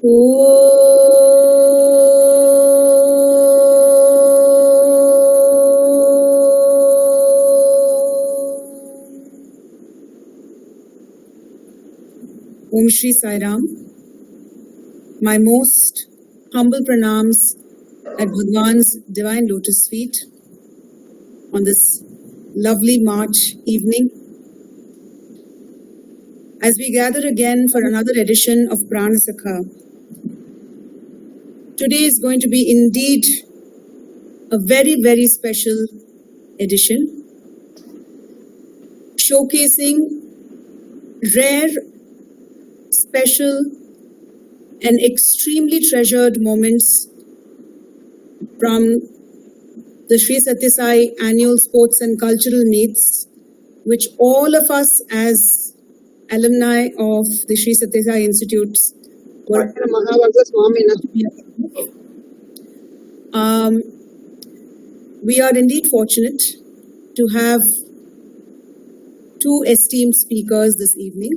Om Shri Sai Ram. My most humble pranams at Bhagwan's divine lotus feet on this lovely March evening. As we gather again for another edition of Pran Sakha, today is going to be indeed a very, very special edition, showcasing rare, special and extremely treasured moments from the Sri Sathya Sai annual sports and cultural meets, which all of us as alumni of the Sri Sathya Sai Institutes were. We are indeed fortunate to have two esteemed speakers this evening.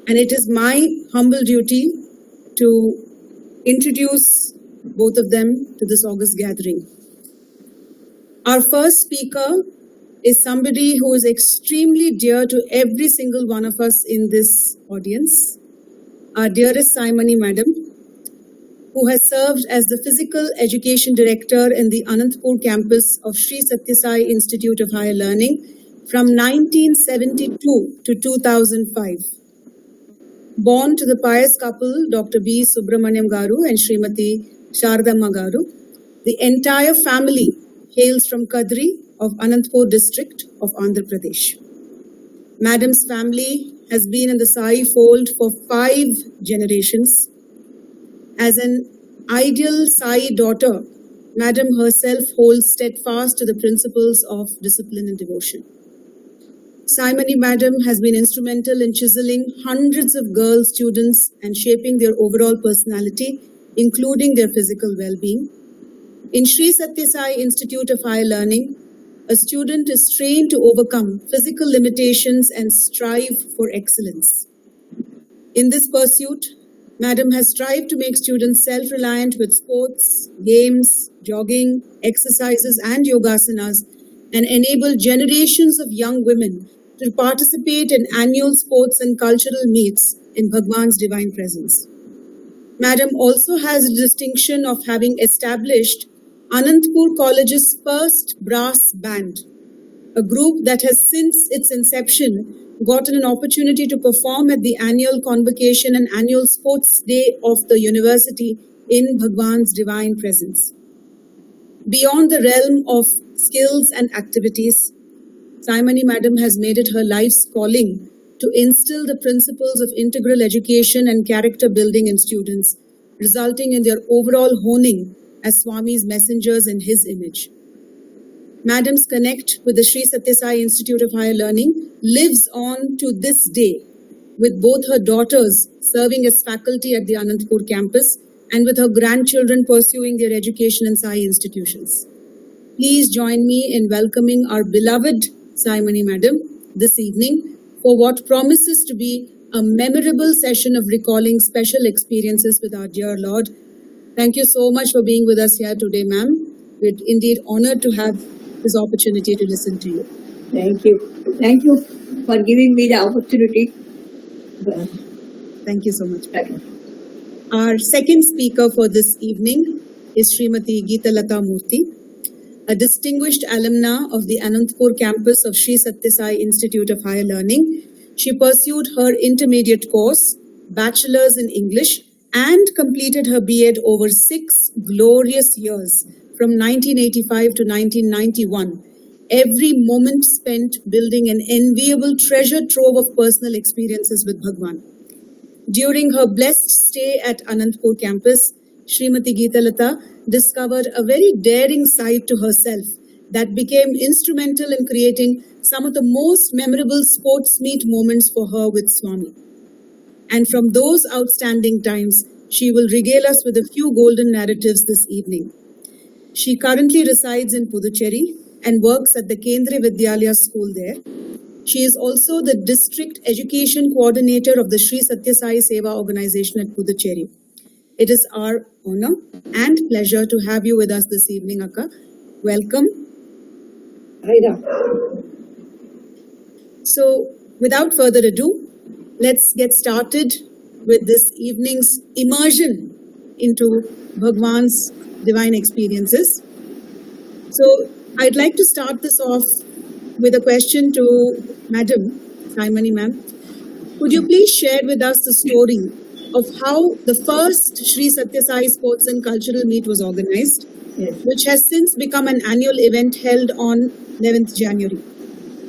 And it is my humble duty to introduce both of them to this august gathering. Our first speaker is somebody who is extremely dear to every single one of us in this audience, our dearest Saimani Madam, who has served as the Physical Education Director in the Anantapur campus of Sri Sathya Sai Institute of Higher Learning from 1972 to 2005. Born to the pious couple Dr. B. Subramaniam Garu and Srimati Sharadamma Garu, the entire family hails from Kadri of Anantapur district of Andhra Pradesh. Madam's family has been in the Sai fold for 5 generations. As an ideal Sai daughter, Madam herself holds steadfast to the principles of discipline and devotion. Saimani Madam has been instrumental in chiseling hundreds of girl students and shaping their overall personality, including their physical well-being. In Sri Sathya Sai Institute of Higher Learning, a student is trained to overcome physical limitations and strive for excellence. In this pursuit, Madam has strived to make students self-reliant with sports, games, jogging, exercises and yogasanas, and enable generations of young women to participate in annual sports and cultural meets in Bhagwan's divine presence. Madam also has the distinction of having established Anantapur College's first brass band, a group that has since its inception gotten an opportunity to perform at the annual convocation and annual sports day of the university in Bhagwan's divine presence. Beyond the realm of skills and activities, Saimani Madam has made it her life's calling to instill the principles of integral education and character building in students, resulting in their overall honing as Swami's messengers in his image. Madam's connect with the Sri Sathya Sai Institute of Higher Learning lives on to this day, with both her daughters serving as faculty at the Anantapur campus and with her grandchildren pursuing their education in Sai institutions. Please join me in welcoming our beloved Saimani Madam this evening for what promises to be a memorable session of recalling special experiences with our dear Lord. Thank you so much for being with us here today, ma'am. We're indeed honored to have this opportunity to listen to you. Thank you. Thank you for giving me the opportunity. Thank you so much. Our second speaker for this evening is Srimati Geethalatha Ramamurty, a distinguished alumna of the Anantapur campus of Sri Sathya Sai Institute of Higher Learning. She pursued her intermediate course, bachelor's in English, and completed her B.Ed over 6 glorious years from 1985 to 1991. Every moment spent building an enviable treasure trove of personal experiences with Bhagwan. During her blessed stay at Anantapur campus, Srimati Geethalatha discovered a very daring side to herself that became instrumental in creating some of the most memorable sports meet moments for her with Swami. And from those outstanding times, she will regale us with a few golden narratives this evening. She currently resides in Puducherry and works at the Kendriya Vidyalaya school there. She is also the District Education Coordinator of the Sri Sathya Sai Seva Organization at Puducherry. It is our honor and pleasure to have you with us this evening, Akka. Welcome. So, without further ado, let's get started with this evening's immersion into Bhagwan's divine experiences. So, I'd like to start this off with a question to Madam Saimani Ma'am. Could you please share with us the story of how the first Sri Sathya Sai Sports and Cultural Meet was organized, Yes. which has since become an annual event held on 11th January?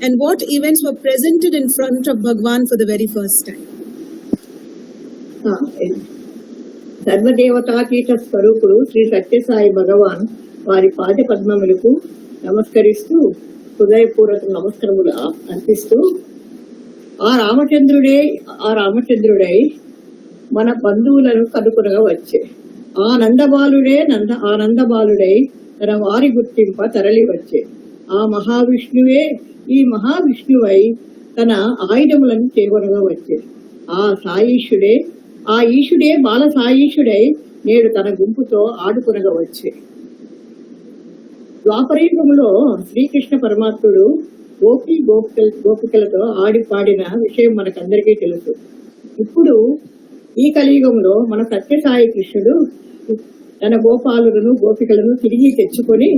And what events were presented in front of Bhagwan for the very first time? సర్వదేవతాతీత స్వరూపుడు శ్రీ సత్యసాయి భగవాన్ వారి పాద పద్మములకు నమస్కరిస్తూ హృదయపూర్వక నమస్కారములు అర్పిస్తూ ఆ రామచంద్రుడై మన బంధువులను కనుకొనగా వచ్చే ఆనందబాలుడై తన వారి గుర్తింప తరలి వచ్చే ఆ మహావిష్ణువై తన ఆయుధములను చేకొనగా వచ్చే ఆ ఈశుడే బాల సాయీశుడై నేడు తన గుంపుతో ఆడుకొనగా వచ్చే. ద్వాపరయుగంలో శ్రీకృష్ణ పరమాత్ముడు గోపికలతో ఆడి పాడిన విషయం మనకందరికీ తెలుసు. ఇప్పుడు ఈ కలియుగంలో మన సత్యసాయి కృష్ణుడు తన గోపికలను తిరిగి తెచ్చుకొని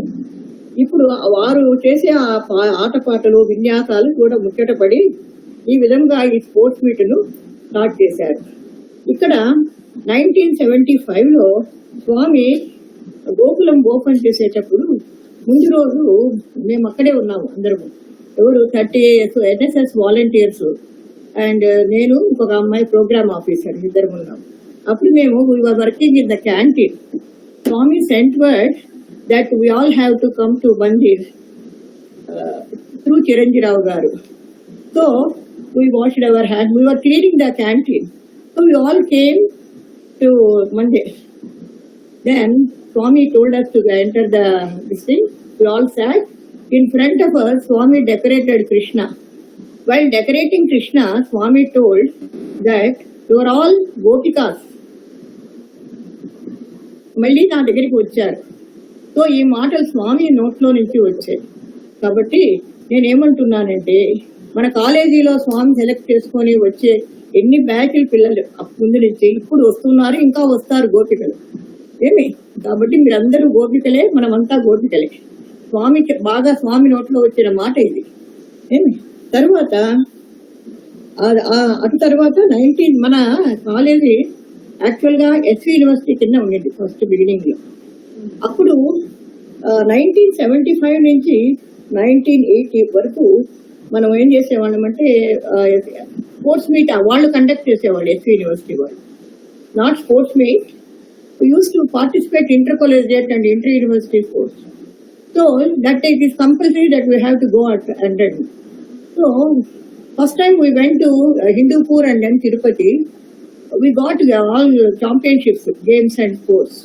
ఇప్పుడు వారు చేసే ఆ ఆటపాటలు విన్యాసాలు కూడా ముచ్చటపడి ఈ విధంగా ఈ స్పోర్ట్స్ మీట్ను స్టార్ట్ చేశారు. ఇక్కడ 1975లో స్వామి గోకులం ఓపెన్ చేసేటప్పుడు ముందు రోజు మేము అక్కడే ఉన్నాము అందరము. ఎవరు 30 NSS వాలంటీర్స్ అండ్ నేను ఇంకొక అమ్మాయి ప్రోగ్రామ్ ఆఫీసర్ ఇద్దరు ఉన్నాం. అప్పుడు మేము we were working in the canteen. Swami sent word that we all have to come to Mandir through Chiranjirav garu. So we washed our hands. We were cleaning the canteen. So we all came to Mandir. Then Swami told us to enter this thing. We all sat. In front of us, Swami decorated Krishna. While decorating Krishna, Swami told that you are all gopikas. మళ్ళీ నా దగ్గరికి వచ్చారు. So ఈ మాటలు స్వామి నోట్లో నుంచి వచ్చాయి. కాబట్టి నేనేమంటున్నానంటే మన కాలేజీలో స్వామి సెలెక్ట్ చేసుకొని వచ్చే ఎన్ని బ్యాచ్ల పిల్లలు ముందు నుంచి ఇప్పుడు వస్తున్నారు, ఇంకా వస్తారు గోపికలు ఏమి. కాబట్టి మీరందరూ గోపికలే, మనమంతా గోపికలే. స్వామి నోట్లో వచ్చిన మాట ఇది ఏమి. తర్వాత అటు తర్వాత మన కాలేజీ యాక్చువల్ గా SV యూనివర్సిటీ కింద ఉండేది ఫస్ట్ బిగినింగ్ లో. అప్పుడు 1975 నుంచి 1980 వరకు మనం ఏం చేసేవాళ్ళం అంటే స్పోర్ట్స్ మీట్ వాళ్ళు కండక్ట్ చేసేవాళ్ళు SV యూనివర్సిటీ వాళ్ళు. Not sports meet, we used to participate inter-collegiate and inter-university sports. So that it is compulsory that we have to go at attend. So first time we went to Hindupur and then Tirupati. We got all championships, games and sports.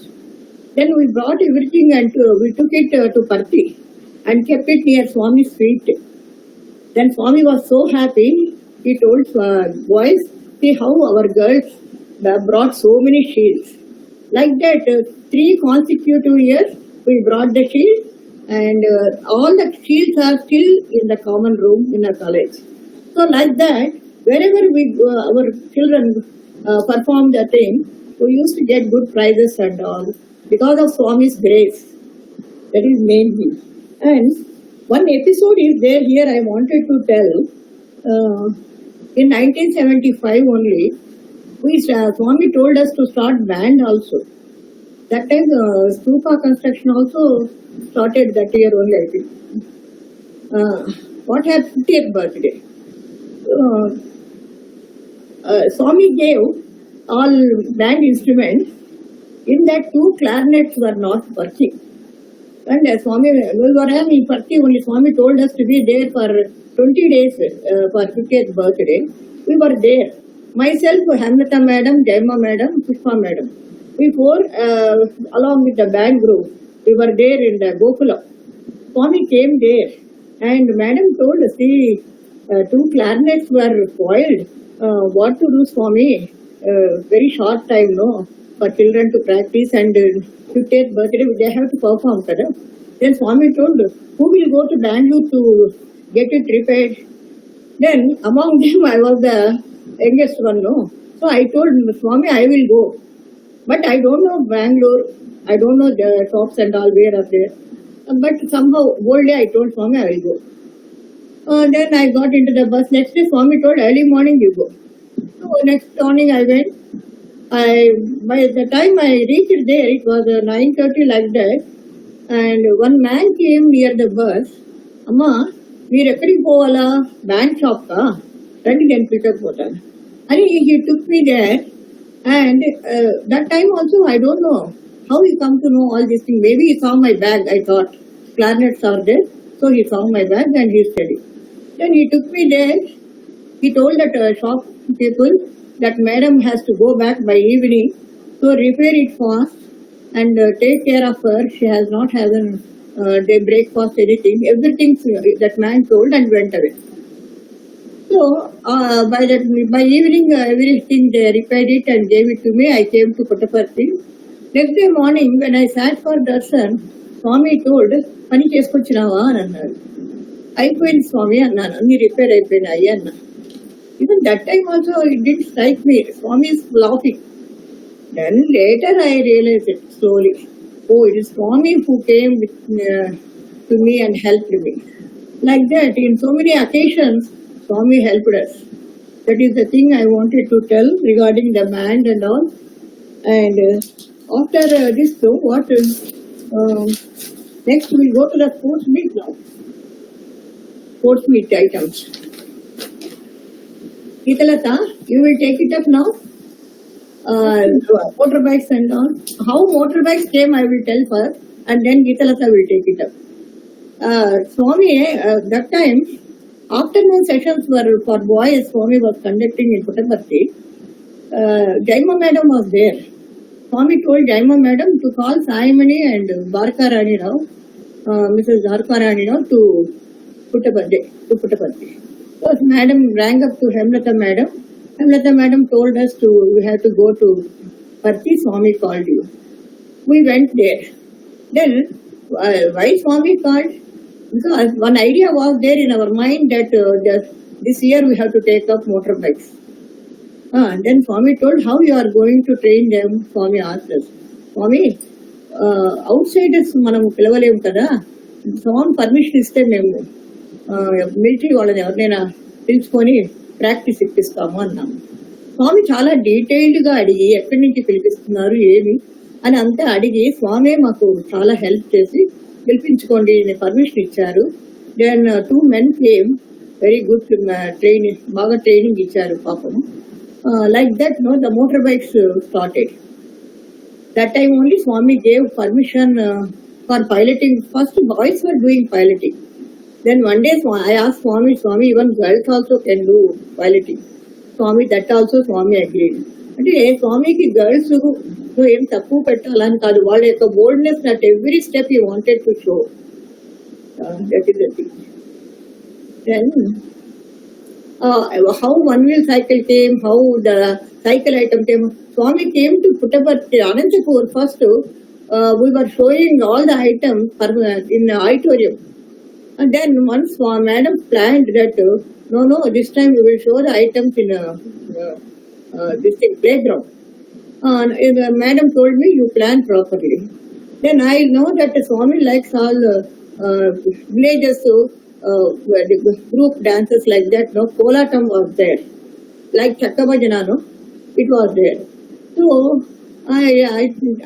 Then we brought everything and we took it to Parthi and kept it near Swami's feet. Then Swami was so happy. He told boys, see how our girls brought so many shields. Like that, 3 consecutive years we brought the shield, and all the shields are still in the common room in our college. So like that, wherever our children perform the thing, we used to get good prizes and all because of Swami's grace. That is mainly. And one episode is there here I wanted to tell. In 1975 only, Swami told us to start band also. That time stupa construction also started that year only, I think. What had 50th birthday? Swami gave all band instruments. In that 2 clarinets were not working. And Swami, we were having Parthi only. Swami told us to be there for 20 days for 50th birthday. We were there. Myself, Hamlata Madam, Jaima Madam, Pushpa Madam. We 4, along with the band group, we were there in the Gokula. Swami came there and Madam told us, see, 2 clarinets were spoiled. What to do, Swami? Very short time, no, for children to practice and to take birthday, they have to perform. Kada? Then Swami told, who will go to Bangalore to get it repaired? Then among them, I was the youngest one, no. So I told Swami, I will go. But I don't know Bangalore. I don't know the shops and all where are there. But somehow, whole day I told Swami, I will go. Then I got into the bus. Next day, Swami told, early morning you go. So next morning I went. By the time I reached there, it was 9:30 like that. And one man came near the bus. Amma, మీరు ఎక్కడికి పోవాలా? Bank shop కా రండి నేను pickup పోతాను అని he took me there. And that time also I don't know how he come to know all these things. Maybe he saw my bag. I thought clarinets are there, so he saw my bag and he studied. Then he took me there. He told that shop people that madam has to go back by evening, so repair it fast and take care of her. She has not had day breakfast, anything. Everything that man told and went away. So by evening, everything they repaired it and gave it to me. I came to Puttaparthi. Next day morning, when I sat for darshan, Swami told, "Pani chesukochinawa?" అని అన్నారు. అయిపోయింది స్వామి అన్నాను. అన్ని repair అయిపోయినాయి అన్నా. Even that time also it didn't strike me. Swami is laughing. Then later I realized it slowly. Oh, it is Swami who came to me and helped me. Like that, in so many occasions, Swami helped us. That is the thing I wanted to tell regarding the band and all. And after this, so what? Next we'll go to the sports meet now. Sports meet items. Geethalatha, you will take it up now. Motorbikes and all. How motorbikes came, I will tell first, and then Geethalatha will take it up. Swami, that time, afternoon sessions were for boys. Swami was conducting in Puttaparthi. Jaima Madam was there. Swami told Jaima Madam to call Saimani and Barkarani Rao, Mrs. Barkarani Rao to Puttaparthi. So Madam rang up to Hemlata Madam. Hemlata Madam told us we have to go to Parthi. Swami called you. We went there. Then why Swami called? Because one idea was there in our mind that this year we have to take up motorbikes. Then Swami told, how you are going to train them? Swami asked us. Swami, outsiders మనము పిలవలేము కదా. స్వామి permission ఇస్తే మేము military వాళ్ళని ఎవరినైనా పిలుచుకొని practice ఇప్పిస్తాము అన్నాము. స్వామి చాలా డీటెయిల్డ్గా అడిగి ఎక్కడి నుంచి పిలిపిస్తున్నారు ఏమి అని అంతా అడిగి స్వామి మాకు చాలా హెల్ప్ చేసి పిలిపించుకోండి పర్మిషన్ ఇచ్చారు. Then 2 men came, very good training, బాగా ట్రైనింగ్ ఇచ్చారు పాపము. Like that, no, the motorbikes started. That time only Swami gave permission for piloting. First boys were doing piloting. Then one day I asked Swami, even girls also can do piloting. Swami, that also Swami agreed. అంటే స్వామికి girls ఏం తక్కువ పెట్టాలని కాదు, వాళ్ళ యొక్క boldness that every step you wanted to show. That is the thing. Then how one wheel cycle came, how the cycle item came. Swami came to Puttaparthi, Anantapur first. We were showing all the items in the auditorium. And then once Madam planned that, no, this time we will show the items in this thing, playground. Madam told me, you plan properly. Then I know that Swami likes all villages, so group dances like that. No, Kolatam was there, like Chakkabhajana, no, it was there. So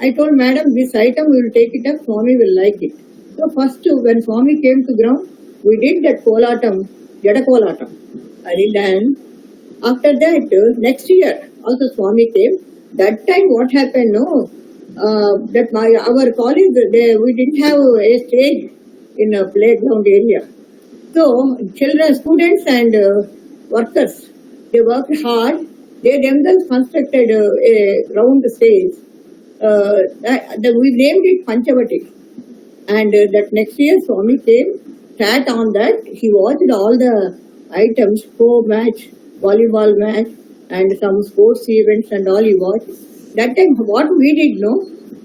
I told Madam, this item we will take it up. Swami will like it. So first, when Swami came to ground, we did that Kolatam, Jada Kolatam. And then after that, next year also Swami came. That time what happened? No, that our college we didn't have a stage in a playground area. So children, students and workers, they worked hard. They themselves constructed a round stage. We named it Panchavati. And that next year Swami came, sat on that. He watched all the items, co-match, volleyball match, and some sports events and all you watch. That time, what we did, no,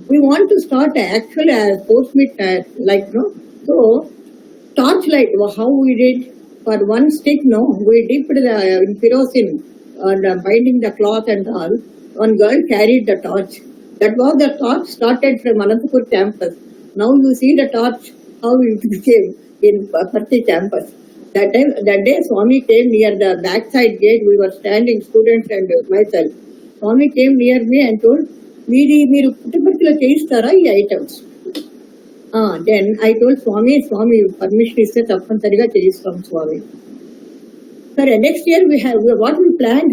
we want to start actual sports meet, so torchlight, how we did for one stick, no, we dipped the in kerosene and binding the cloth and all. One girl carried the torch. That was the torch started from Anantapur campus. Now you see the torch, how it became in Parthi campus. That day Swami came near the backside gate. We were standing, students and myself. Swami came near me and told, "Meeru puttaparthila cheistara ee items." Then I told Swami, permission iste tappanisariga cheistam Swami. Sir, next year we have what we planned.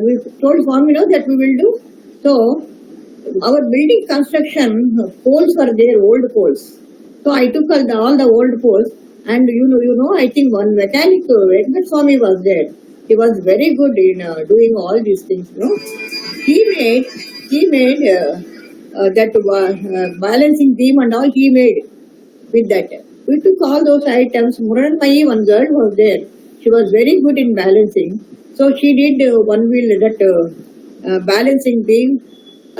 We told Swami that we will do. So our building construction poles were there, old poles. So I took all the old poles, and I think one mechanic, Swami was there. He was very good in doing all these things. He made that balancing beam and all he made with that. We took all those items. Muranmai, one girl was there. She was very good in balancing. So she did one wheel, that balancing beam,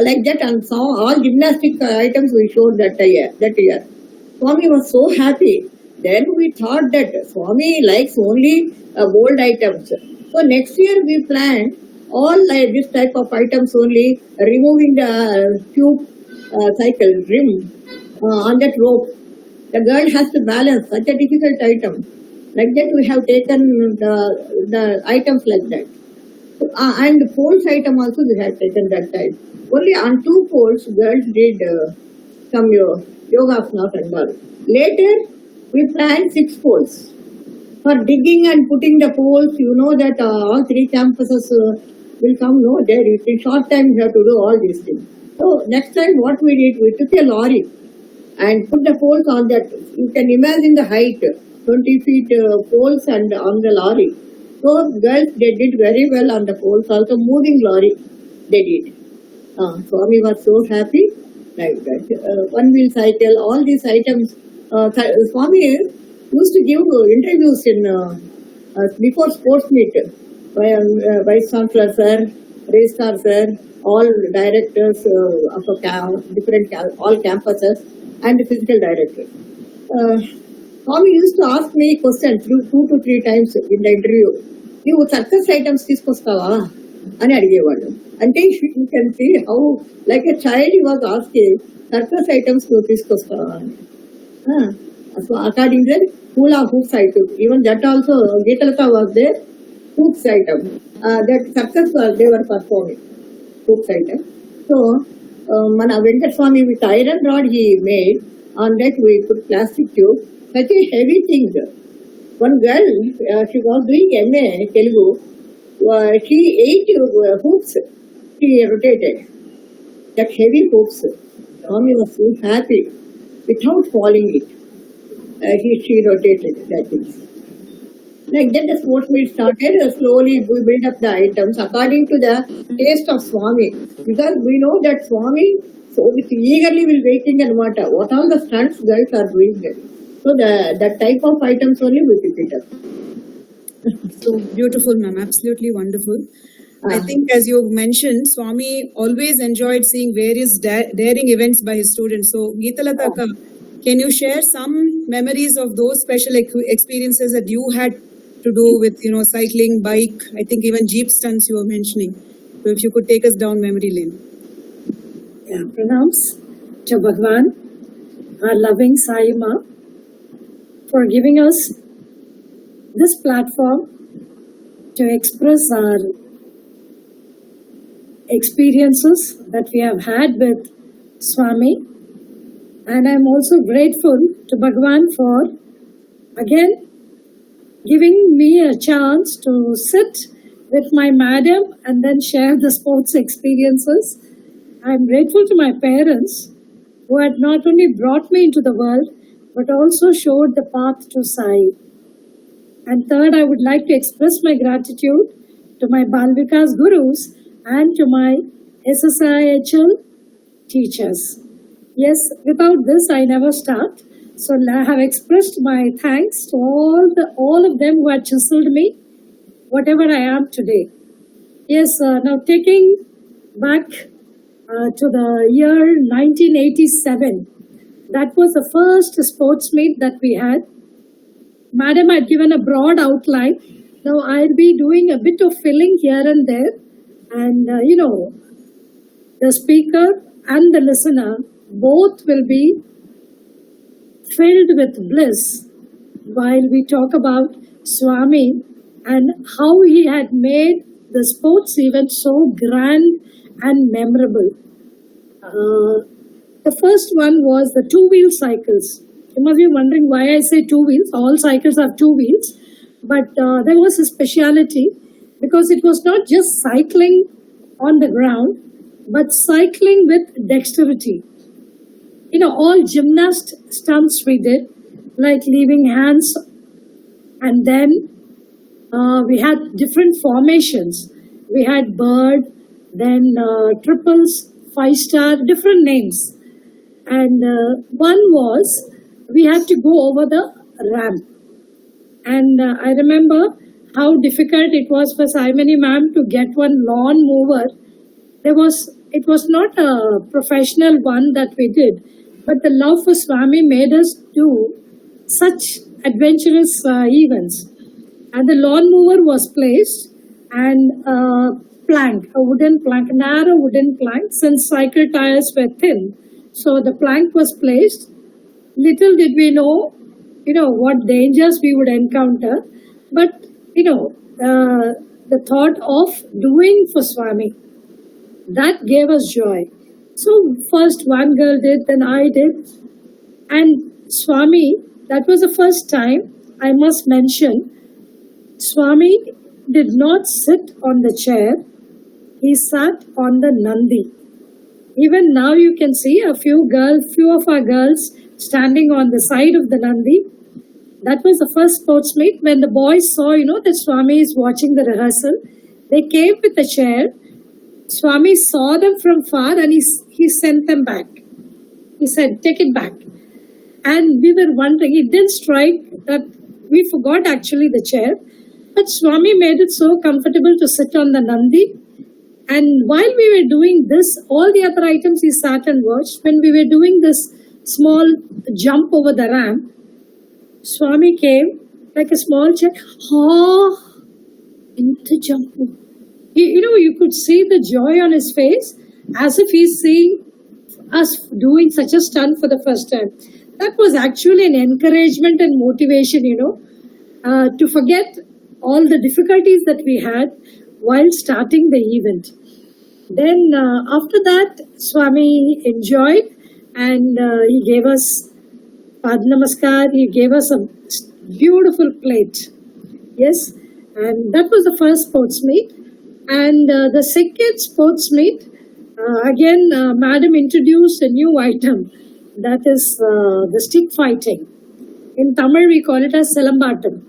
like that, and saw all gymnastic items we showed that year. Swami was so happy. Then we thought that Swami likes only bold items. So next year we planned all like this type of items only, removing the tube cycle rim on that rope. The girl has to balance such a difficult item. Like that we have taken the items like that. And the poles item also we have taken that time. Only on 2 poles girls did some yoga asanas and all. Later we planned 6 poles. For digging and putting the poles, that all 3 campuses will come. No, there in short time we have to do all these things. So next time what we did, we took a lorry and put the poles on that. You can imagine the height, 20 feet poles and on the lorry. So girls, they did very well on the poles, also moving lorry they did. Swami was so happy. Like that. One wheel cycle, all these items. Swami used to give interviews in before sports meet. Vice Chancellor sir, Registrar sir, all directors of different all campuses and physical directors. Swami used to ask me questions 2 to 3 times in the interview. You circus items తీసుకొస్తావా అని అడిగేవాడు. అంటే you can see how like a child he was asking circus items నువ్వు తీసుకొస్తావా అని. So according to that, hula hoops item, even that also Geethalatha was there. Hoops item, that circus they were performing hoops item. So Mana Venkata Swami with iron rod he made. On that we put plastic tube. Such a heavy thing. One girl, she was doing MA Telugu. She ate hoops. She rotated that heavy hoops. Swami was so happy without falling it. She rotated that thing. Like that the sports meet started. Slowly we build up the items according to the taste of Swami. Because we know that Swami so eagerly will waiting and what all the stunts girls are doing there. So that type of items only we pick it up. So beautiful, ma'am. Absolutely wonderful. I think as you mentioned, Swami always enjoyed seeing various daring events by his students. So Geethalatha, can you share some memories of those special experiences that you had to do with, cycling, bike, I think even jeep stunts you were mentioning. So if you could take us down memory lane. Yeah, pranams to Bhagwan, our loving Sai Ma, for giving us this platform to express our experiences that we have had with Swami. And I'm also grateful to Bhagwan for, again, giving me a chance to sit with my madam and then share the sports experiences. I'm grateful to my parents who had not only brought me into the world, but also showed the path to Sai. And third, I would like to express my gratitude to my Balvikas gurus and to my SSIHL teachers. Yes, without this, I never start. So I have expressed my thanks to all of them who had chiseled me, whatever I am today. Yes, now taking back to the year 1987, that was the first sports meet that we had. Madam had given a broad outline. Now I'll be doing a bit of filling here and there. And, the speaker and the listener both will be filled with bliss while we talk about Swami and how he had made the sports event so grand and memorable. The first one was the two-wheel cycles. You must be wondering why I say two wheels. All cycles have two wheels. But there was a speciality because it was not just cycling on the ground, but cycling with dexterity. All gymnast stunts we did, like leaving hands, and then we had different formations. We had bird, then triples, 5-star, different names. And one was, we had to go over the ramp. And I remember how difficult it was for Saimani Ma'am to get one lawn mower. It was not a professional one that we did, but the love for Swami made us do such adventurous events. And the lawn mower was placed, and a wooden plank, a narrow wooden plank, since cycle tires were thin. So the plank was placed. Little did we know, what dangers we would encounter. But, the thought of doing for Swami, that gave us joy. So first one girl did, then I did. And Swami, that was the first time, I must mention, Swami did not sit on the chair. He sat on the Nandi. Even now you can see a few of our girls standing on the side of the Nandi. That was the first sports meet. When the boys saw, that Swami is watching the rehearsal, they came with a chair. Swami saw them from far and he sent them back. He said, take it back. And we were wondering, it didn't strike that we forgot actually the chair. But Swami made it so comfortable to sit on the Nandi. And while we were doing this, all the other items he sat and watched. When we were doing this small jump over the ramp, Swami came like a small child. Into jump. You could see the joy on his face as if he's seeing us doing such a stunt for the first time. That was actually an encouragement and motivation, to forget all the difficulties that we had while starting the event. Then after that, Swami enjoyed and he gave us Pad Namaskar, he gave us a beautiful plate. Yes, and that was the first sports meet. And the second sports meet, again, Madam introduced a new item, that is the stick fighting. In Tamil, we call it as Selambatam.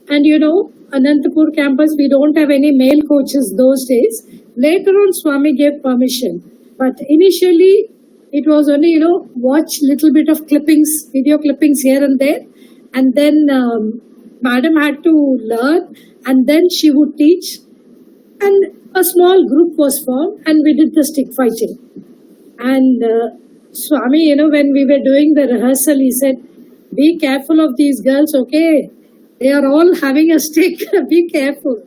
And Anantapur campus, we don't have any male coaches those days. Later on, Swami gave permission. But initially, it was only, watch little bit of clippings, video clippings here and there. And then Madam had to learn, and then she would teach. And a small group was formed, and we did the stick fighting. And Swami, when we were doing the rehearsal, he said, be careful of these girls, okay? They are all having a stick, be careful.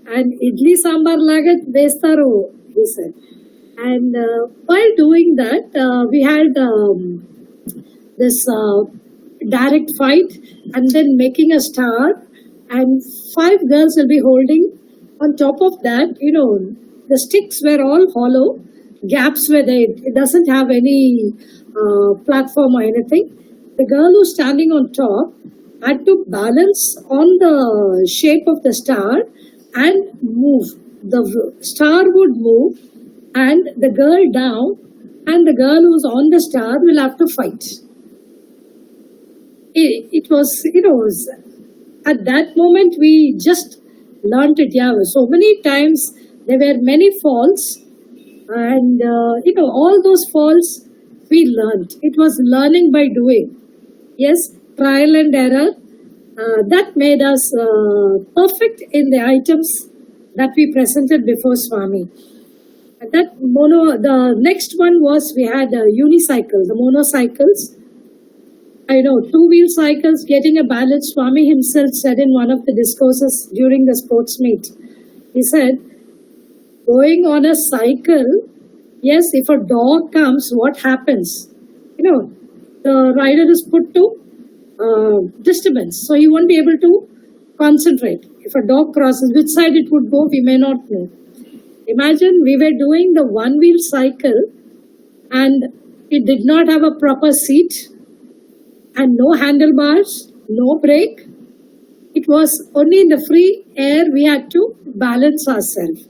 And idli sambar lagat bestaro, he said. And while doing that, we had this direct fight, and then making a star, and 5 girls will be holding. On top of that, the sticks were all hollow, gaps were there. It doesn't have any platform or anything. The girl who's standing on top had to balance on the shape of the star and move. The star would move and the girl down, and the girl who's on the star will have to fight. It was, at that moment we just learnt it. Yeah, so many times there were many falls, and all those falls we learned. It was learning by doing. Yes, trial and error. That made us perfect in the items that we presented before Swami. And the next one was we had unicycles, the monocycles. I know, two-wheel cycles, getting a balance. Swami himself said in one of the discourses during the sports meet, he said, going on a cycle, yes, if a dog comes, what happens? The rider is put to disturbance, so he won't be able to concentrate. If a dog crosses, which side it would go, we may not know. Imagine we were doing the one-wheel cycle and it did not have a proper seat and no handlebars, no brake. It was only in the free air we had to balance ourselves.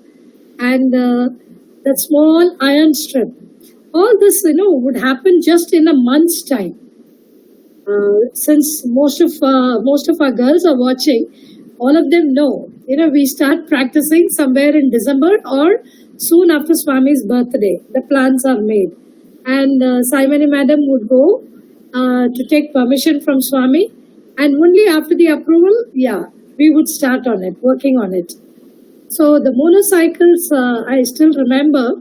And that small iron strip. All this, would happen just in a month's time. Since most of our girls are watching, all of them know. We start practicing somewhere in December or soon after Swami's birthday. The plans are made. And Saimani Madam would go to take permission from Swami. And only after the approval, we would start on it, working on it. So the motorcycles, I still remember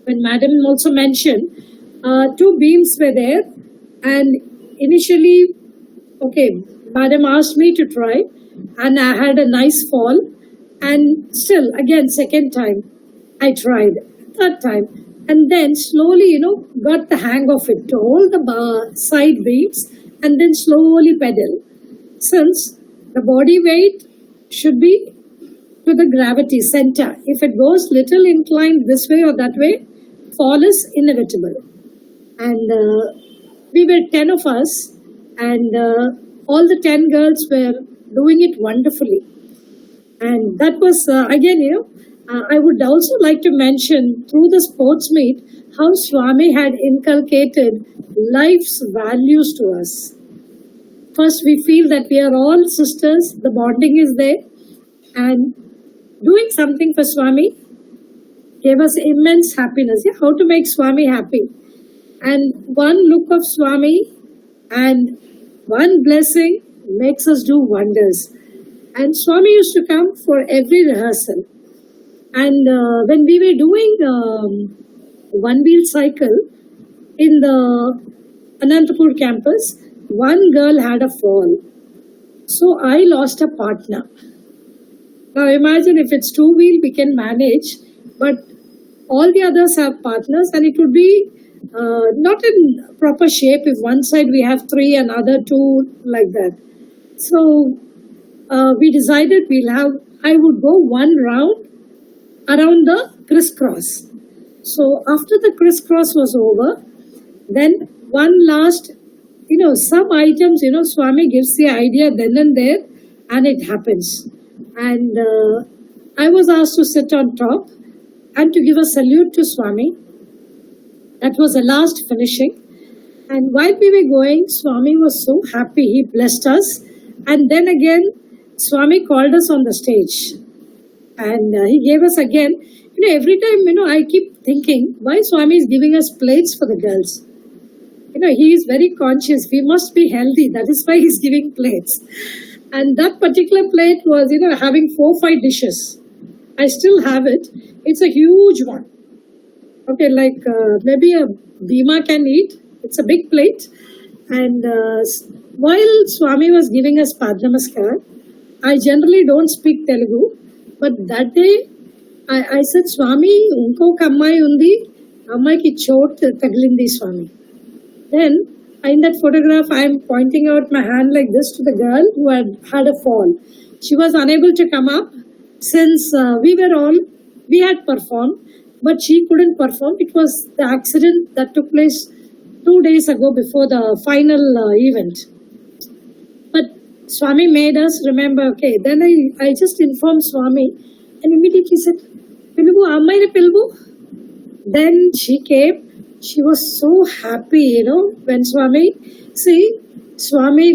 when Madam also mentioned, two beams were there. And initially, Madam asked me to try. And I had a nice fall. And still, again, second time, I tried. Third time. And then slowly, got the hang of it. To hold the side beams and then slowly pedal. Since the body weight should be to the gravity center. If it goes little inclined this way or that way, fall is inevitable. And we were 10 of us and all the 10 girls were doing it wonderfully. And that was, again, I would also like to mention through the sports meet how Swami had inculcated life's values to us. First, we feel that we are all sisters, the bonding is there, and doing something for Swami gave us immense happiness. How to make Swami happy. And one look of Swami and one blessing makes us do wonders. And Swami used to come for every rehearsal. And when we were doing one-wheel cycle in the Anantapur campus, one girl had a fall. So I lost a partner. Now imagine if it's two-wheel, we can manage, but all the others have partners and it would be not in proper shape if one side we have three and other two like that. So we decided I would go one round around the crisscross. So after the crisscross was over, then one last, some items, Swami gives the idea then and there and it happens. And I was asked to sit on top and to give a salute to Swami. That was the last finishing. And while we were going, Swami was so happy. He blessed us. And then again, Swami called us on the stage. And he gave us again, every time, I keep thinking, why Swami is giving us plates for the girls? He is very conscious. We must be healthy. That is why he's giving plates. And that particular plate was, having 4-5 dishes. I still have it. It's a huge one. Okay, like maybe a Bhima can eat. It's a big plate. And while Swami was giving us Padnamaskar, I generally don't speak Telugu. But that day, I said, Swami, unko kammai undi, ammai ki chot taglindi Swami. Then, in that photograph, I am pointing out my hand like this to the girl who had a fall. She was unable to come up since we had performed, but she couldn't perform. It was the accident that took place 2 days ago before the final event. But Swami made us remember, okay, then I just informed Swami and immediately said, Pilugu, Ammaine Pilugu. Then she came. She was so happy, when Swami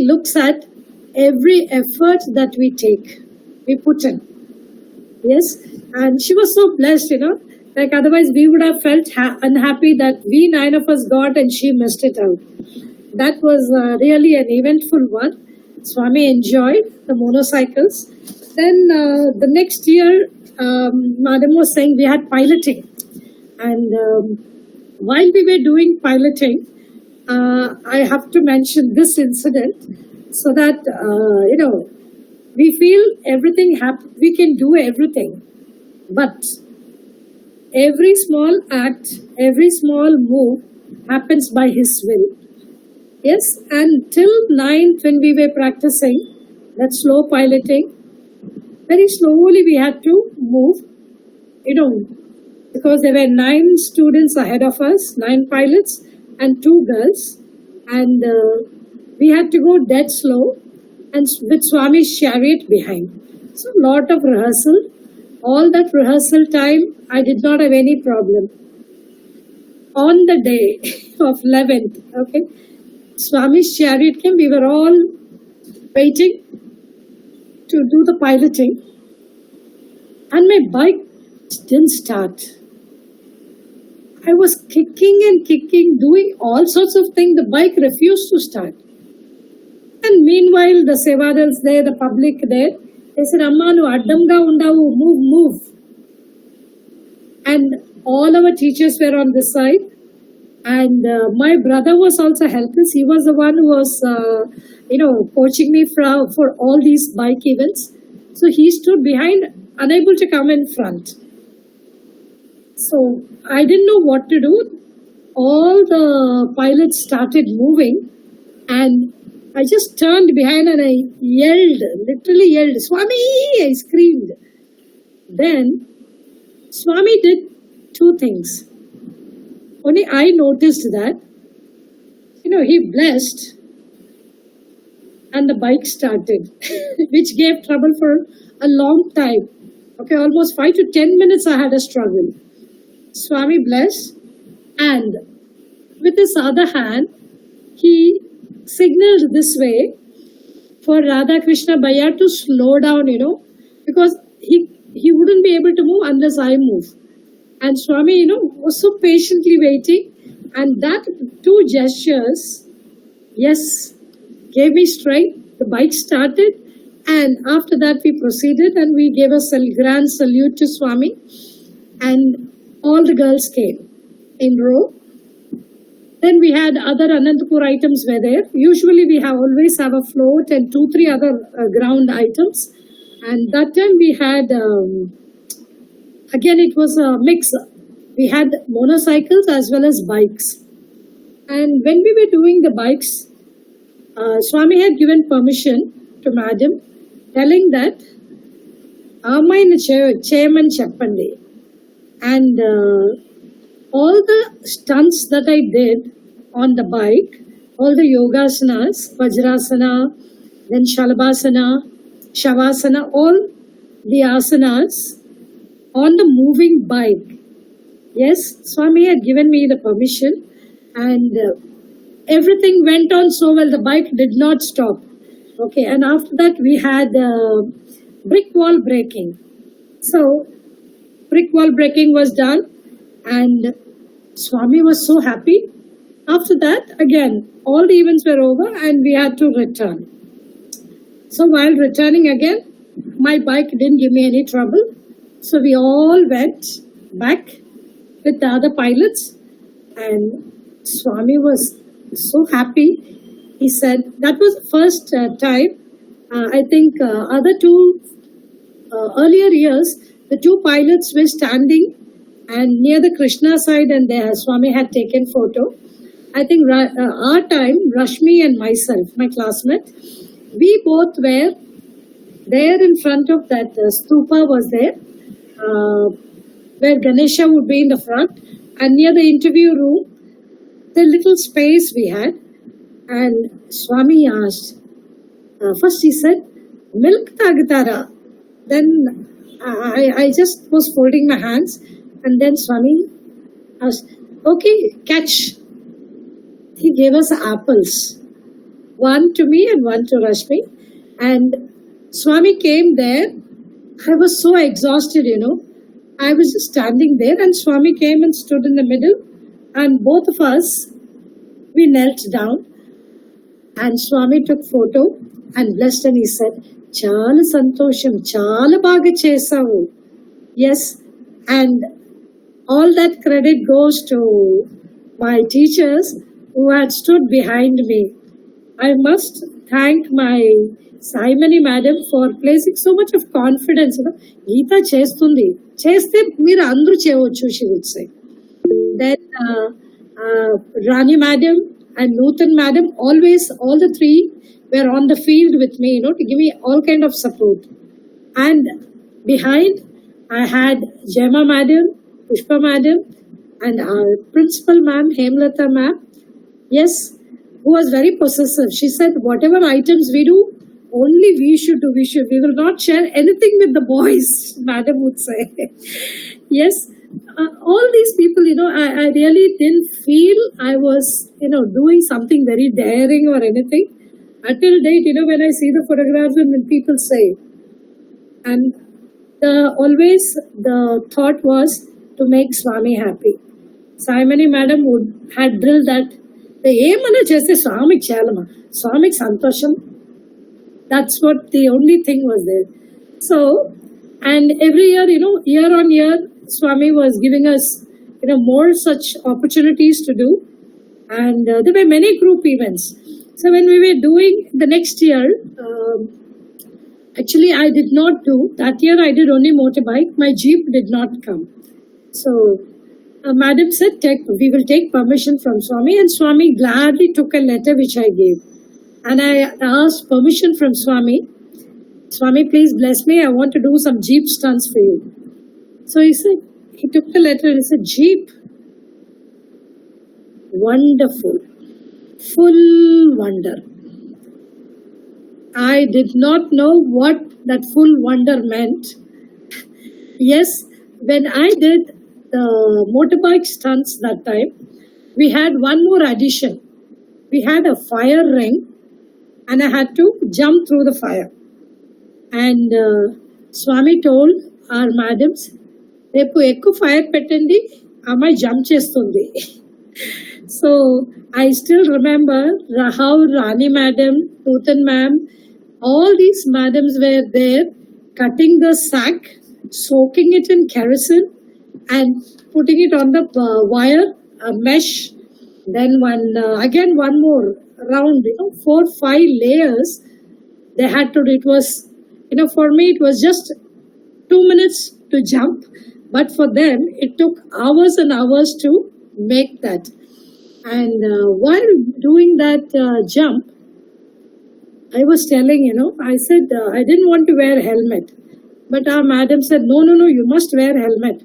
looks at every effort that we take, we put in. Yes, and she was so blessed, Like otherwise we would have felt unhappy that we 9 of us got and she missed it out. That was really an eventful one. Swami enjoyed the motorcycles. Then the next year, Madam was saying we had piloting. And while we were doing piloting, I have to mention this incident so that, we feel everything we can do everything. But every small act, every small move happens by His will. Yes, and till 9th when we were practicing that slow piloting, very slowly we had to move, because there were 9 students ahead of us, 9 pilots and 2 girls, and we had to go dead slow and with Swami's chariot behind. So lot of rehearsal. All that rehearsal time, I did not have any problem. On the day of 11th, okay, Swami's chariot came. We were all waiting to do the piloting, and my bike didn't start. I was kicking and kicking, doing all sorts of things. The bike refused to start. And meanwhile, the Sevadals there, the public there, they said, Amma, nu addamga undavu, move. And all our teachers were on this side. And my brother was also helpless. He was the one who was, coaching me for all these bike events. So he stood behind, unable to come in front. So I didn't know what to do. All the pilots started moving, and I just turned behind and I yelled, literally yelled, Swami! I screamed. Then Swami did 2 things. Only I noticed that, he blessed and the bike started, which gave trouble for a long time. Okay, almost 5 to 10 minutes I had a struggle. Swami blessed, and with his other hand, he signaled this way for Radha Krishna Bhaiya to slow down, because he wouldn't be able to move unless I move. And Swami, was so patiently waiting, and that 2 gestures, yes, gave me strength. The bike started, and after that we proceeded and we gave a grand salute to Swami, and all the girls came in row. Then we had other Anantapur items were there. Usually we always have a float and 2-3 other ground items. And that time we had, again it was a mix. We had motorcycles as well as bikes. And when we were doing the bikes, Swami had given permission to Madam, telling that, Amaina chairman cheppandi. And all the stunts that I did on the bike, all the yogasanas, Vajrasana, then Shalabhasana, Shavasana, all the asanas on the moving bike. Yes, Swami had given me the permission, and everything went on so well. The bike did not stop. Okay, and after that we had brick wall breaking. So brick wall breaking was done, and Swami was so happy. After that, again, all the events were over and we had to return. So while returning again, my bike didn't give me any trouble. So we all went back with the other pilots, and Swami was so happy. He said, that was the first time, I think other 2 earlier years, the 2 pilots were standing and near the Krishna side, and there Swami had taken photo. I think our time, Rashmi and myself, my classmate, we both were there in front of that stupa was there, where Ganesha would be in the front, and near the interview room, the little space we had. And Swami asked, first he said, milk tagtara. Then I just was folding my hands, and then Swami asked, okay, catch. He gave us apples, 1 to me and 1 to Rashmi. And Swami came there. I was so exhausted, I was just standing there and Swami came and stood in the middle and both of us, we knelt down and Swami took photo and blessed and he said, Chala santosham, chala baga chesavu. Yes, and all that credit goes to my teachers who had stood behind me. I must thank my Saimani Madam for placing so much of confidence. Geeta chestundi. Cheste meeru andru cheyochu, she would say. Then Rani Madam and Nutan Madam, always all the three were on the field with me, to give me all kind of support. And behind, I had Jema Madam, Pushpa Madam, and our principal ma'am, Hemlata Ma'am. Yes, who was very possessive. She said, whatever items we do, only we should do. We will not share anything with the boys, Madam would say. Yes, all these people, I really didn't feel I was, doing something very daring or anything. Until date, when I see the photographs and when people say, and always the thought was to make Swami happy. Saimani Madam had drilled that the aim cheste Swami chalama, Swami santosham. That's what the only thing was there. So, and every year, year on year, Swami was giving us, more such opportunities to do. And there were many group events. So when we were doing the next year, actually I did not do. That year I did only motorbike. My Jeep did not come. So Madam said, we will take permission from Swami. And Swami gladly took a letter which I gave. And I asked permission from Swami. Swami, please bless me. I want to do some Jeep stunts for you. So he said, he took the letter and he said, Jeep. Wonderful. Full wonder. I did not know what that full wonder meant. Yes, when I did the motorbike stunts that time, we had one more addition. We had a fire ring and I had to jump through the fire. And Swami told our madams, Repu ekku fire pettandi, amai jump chestundi. So I still remember how Rani Madam, Nutan Ma'am, all these madams were there cutting the sack, soaking it in kerosene and putting it on the wire, a mesh. Then again one more round, 4-5 layers they had to do. It was, for me it was just 2 minutes to jump, but for them it took hours and hours to make that. And while doing that jump, I was telling, I said, I didn't want to wear a helmet. But our madam said, no, you must wear a helmet.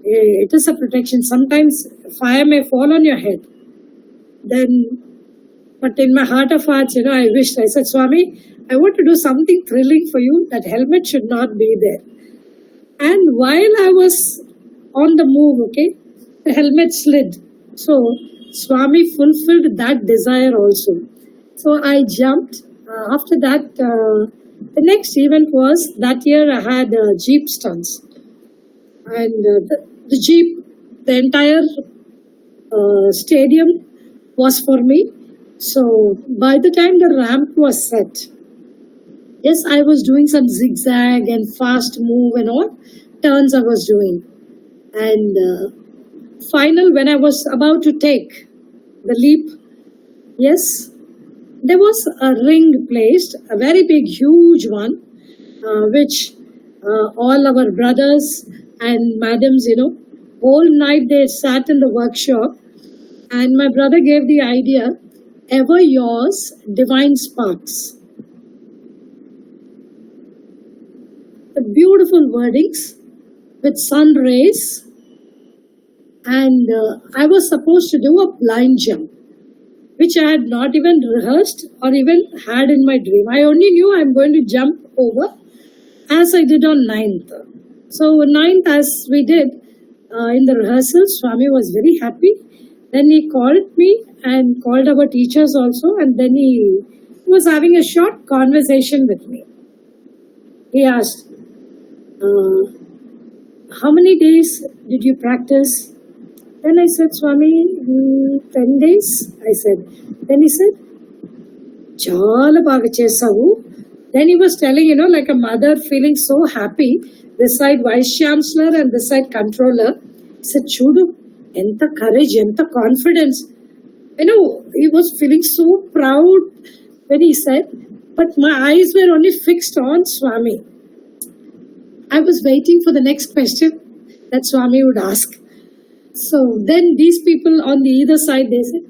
It is a protection. Sometimes fire may fall on your head. But in my heart of hearts, I wished, I said, Swami, I want to do something thrilling for you. That helmet should not be there. And while I was on the move, the helmet slid. So Swami fulfilled that desire also. So I jumped. After that, the next event was, that year I had Jeep stunts. And the Jeep, the entire stadium was for me. So by the time the ramp was set, yes, I was doing some zigzag and fast move and all turns I was doing. And when I was about to take the leap, yes, there was a ring placed, a very big, huge one, which all our brothers and madams, whole night they sat in the workshop, and my brother gave the idea, ever yours, divine sparks. The beautiful wordings with sun rays, and I was supposed to do a blind jump, which I had not even rehearsed or even had in my dream. I only knew I'm going to jump over as I did on 9th. So 9th, as we did in the rehearsal, Swami was very happy. Then he called me and called our teachers also, and then he was having a short conversation with me. He asked, how many days did you practice? Then I said, Swami, 10 days. I said. Then he said, Chala baga chesavu. Then he was telling, like a mother feeling so happy. This side Vice Chancellor and this side Controller. He said, Chudu, enta courage, enta confidence. He was feeling so proud when he said, but my eyes were only fixed on Swami. I was waiting for the next question that Swami would ask. So then these people on the either side, they said,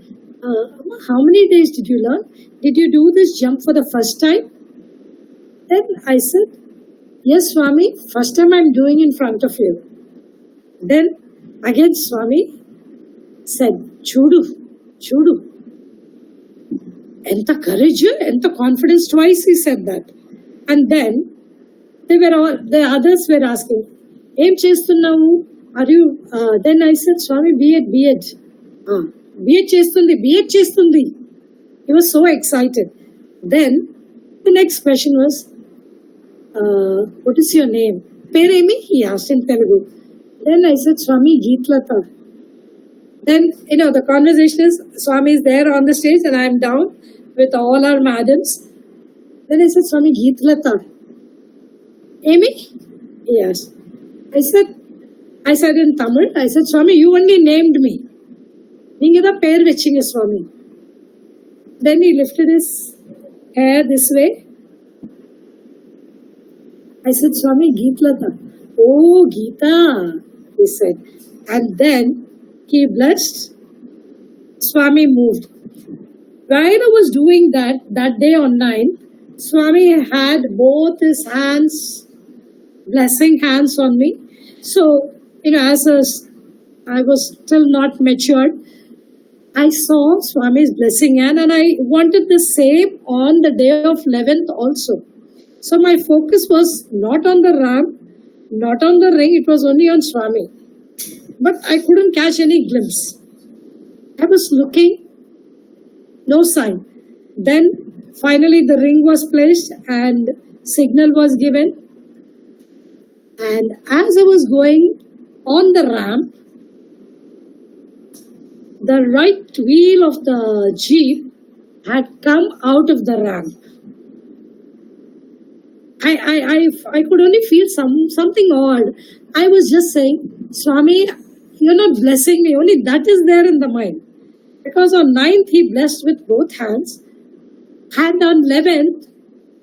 how many days did you learn? Did you do this jump for the first time? Then I said, yes, Swami, first time I'm doing in front of you. Then again Swami said, Chudu. Enta courage, enta confidence. Twice he said that. And then the others were asking, Em chestunnaavu? Are you? Then I said, Swami, B.Ed. B.Ed chestundi. He was so excited. Then the next question was, what is your name? Peremi? He asked in Telugu. Then I said, Swami, Geethalatha. Then, the conversation is, Swami is there on the stage and I am down with all our madams. Then I said, Swami, Geethalatha. Amy? Yes. I said in Tamil, I said, Swami, you only named me. Ninga da per vechinga, Swami. Then he lifted his hair this way. I said, Swami, Geethalatha. Oh, Geeta, he said. And then he blessed. Swami moved. While I was doing that day on 9, Swami had both his hands, blessing hands on me. So, as I was still not matured, I saw Swami's blessing hand and I wanted the same on the day of 11th also. So my focus was not on the ram, not on the ring, it was only on Swami. But I couldn't catch any glimpse. I was looking, no sign. Then finally the ring was placed and signal was given. And as I was going on the ramp, the right wheel of the jeep had come out of the ramp. I could only feel something odd. I was just saying, Swami, you're not blessing me. Only that is there in the mind. Because on 9th, he blessed with both hands. And on 11th,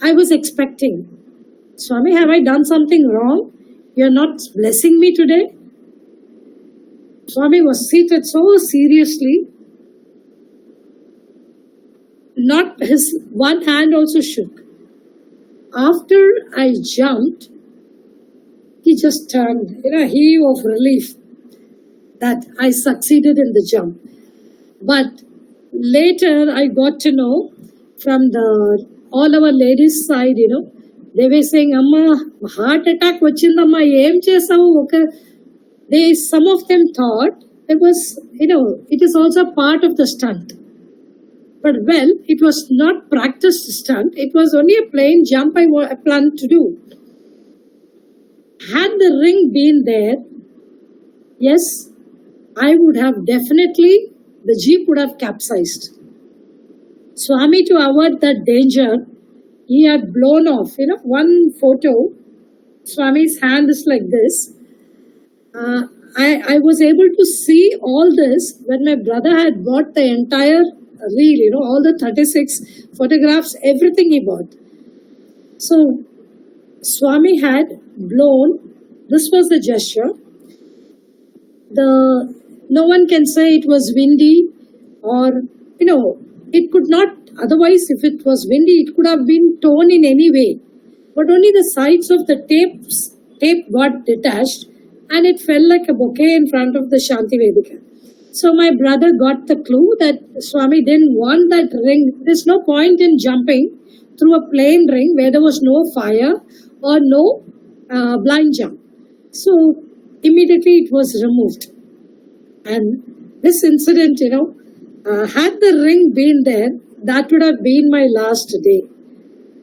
I was expecting, Swami, have I done something wrong? You're not blessing me today? Swami was seated so seriously. Not his one hand also shook. After I jumped, he just turned, a heave of relief that I succeeded in the jump. But later I got to know from all our ladies' side, they were saying, Amma, heart attack vachindamma, em chesavu? Some of them thought it was, it is also part of the stunt. But it was not practiced stunt. It was only a plain jump I planned to do. Had the ring been there, yes, I would have definitely, the jeep would have capsized. Swami, to avoid that danger, he had blown off. One photo, Swami's hand is like this. I was able to see all this when my brother had bought the entire reel, all the 36 photographs, everything he bought. So, Swami had blown, this was the gesture. No one can say it was windy or, it could not, otherwise if it was windy, it could have been torn in any way. But only the sides of the tape got detached and it fell like a bouquet in front of the Shanti Vedika. So my brother got the clue that Swami didn't want that ring. There's no point in jumping through a plain ring where there was no fire or no blind jump. So immediately it was removed. And this incident, had the ring been there, that would have been my last day.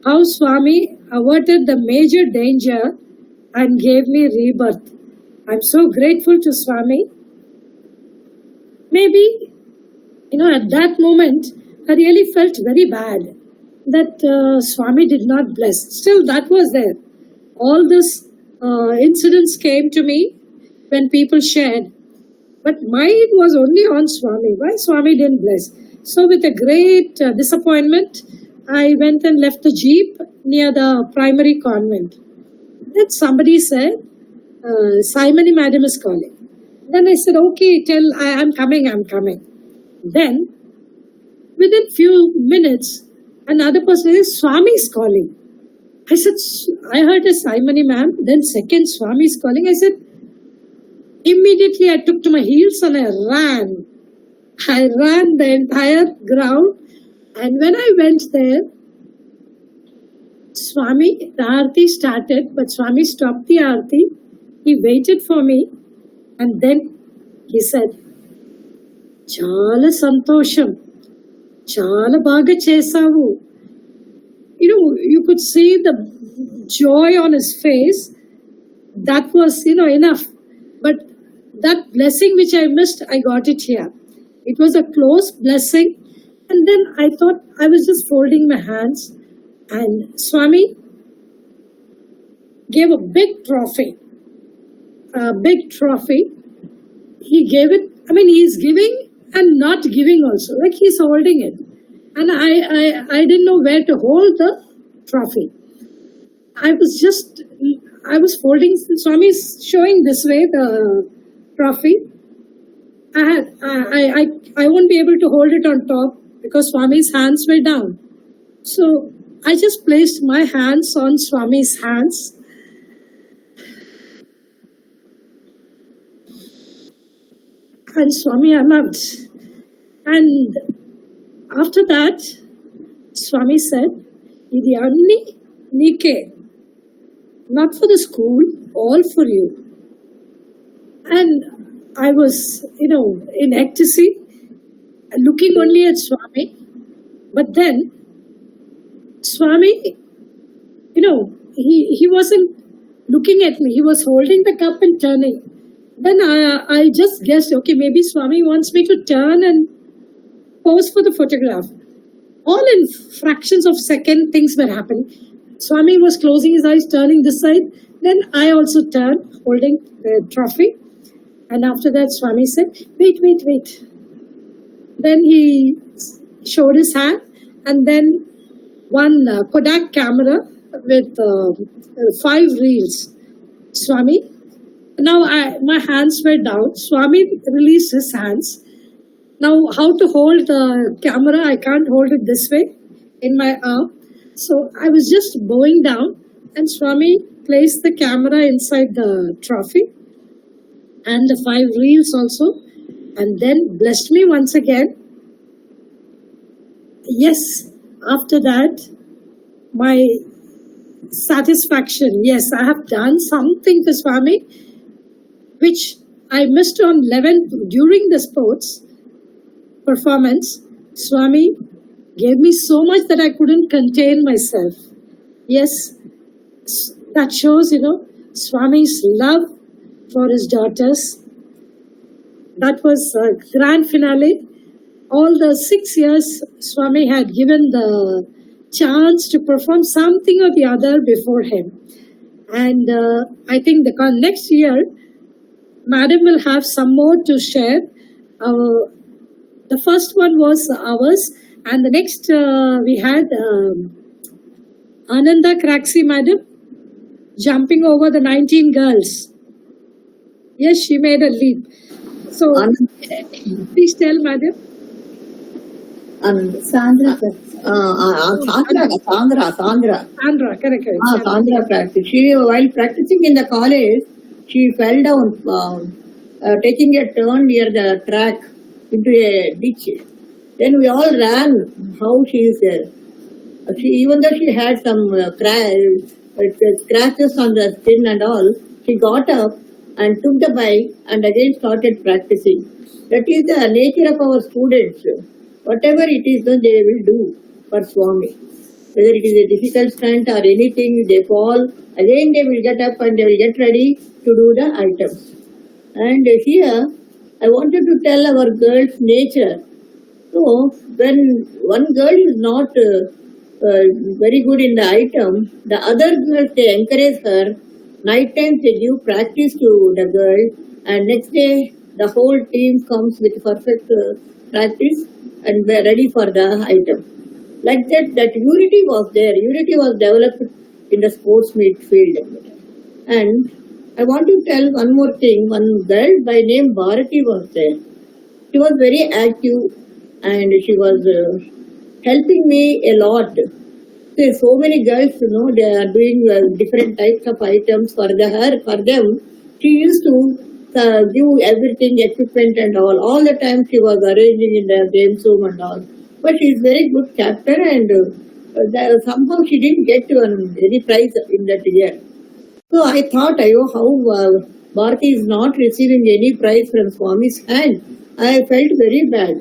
How Swami averted the major danger and gave me rebirth. I'm so grateful to Swami. Maybe, at that moment, I really felt very bad that Swami did not bless. Still, that was there. All these incidents came to me when people shared. But mine was only on Swami. Why Swami didn't bless? So with a great disappointment, I went and left the jeep near the primary convent. Then somebody said, Saimani Madam is calling. Then I said, okay, I'm coming. Then, within few minutes, another person said, Swami is calling. I said, I heard a Saimani Ma'am, then second Swami is calling. I said, immediately I took to my heels and I ran. I ran the entire ground, and when I went there, Swami, the Aarti started, but Swami stopped the Aarti. He waited for me, and then he said, Chala santosham, chala baga chesavu. You could see the joy on his face. That was, enough. But that blessing which I missed, I got it here. It was a close blessing. And then I thought I was just folding my hands. And Swami gave a big trophy. He gave it, he's giving and not giving also. Like he's holding it. And I didn't know where to hold the trophy. I was folding, Swami's showing this way the trophy. I won't be able to hold it on top because Swami's hands were down. So I just placed my hands on Swami's hands. And Swami allowed. And after that, Swami said, Idi anni nike, not for the school, all for you. And I was, in ecstasy, looking only at Swami. But then, Swami, he wasn't looking at me. He was holding the cup and turning. Then I just guessed, okay, maybe Swami wants me to turn and pose for the photograph. All in fractions of second, things were happening. Swami was closing his eyes, turning this side. Then I also turned, holding the trophy. And after that, Swami said, wait. Then he showed his hand, and then one Kodak camera with 5 reels. Swami. Now my hands were down. Swami released his hands. Now how to hold the camera? I can't hold it this way in my arm. So I was just bowing down, and Swami placed the camera inside the trophy and the 5 reels also, and then blessed me once again. Yes, after that, my satisfaction, yes, I have done something to Swami, which I missed on 11th during the sports performance. Swami gave me so much that I couldn't contain myself. Yes, that shows, Swami's love for his daughters. That was a grand finale. All the 6 years, Swami had given the chance to perform something or the other before him. And I think the next year, Madam will have some more to share. The first one was ours, and the next we had Ananda Kraxi Madam jumping over the 19 girls. Yes, she made a leap. So, please tell, Madam. Sandra. Sandra, correct. Sandra practiced. While practicing in the college, she fell down, taking a turn near the track into a ditch. Then we all ran how she is there. Even though she had some scratches on the skin and all, she got up and took the bike and again started practicing. That is the nature of our students. Whatever it is, they will do for Swami. Whether it is a difficult stunt or anything, they fall, again they will get up and they will get ready to do the items. And here, I wanted to tell our girls' nature. So, when one girl is not very good in the item, the other girls, they encourage her. Night times they give practice to the girl, and next day the whole team comes with perfect practice and we are ready for the item. Like that unity was there. Unity was developed in the sports meet field. And I want to tell one more thing. One girl by name Bharati was there. She was very active and she was helping me a lot. So many girls, they are doing different types of items for for them. She used to give everything, equipment and all. All the time she was arranging in the games room and all. But she is very good captain and somehow she didn't get any prize in that year. So I thought, how Bharati is not receiving any prize from Swami's hand. I felt very bad.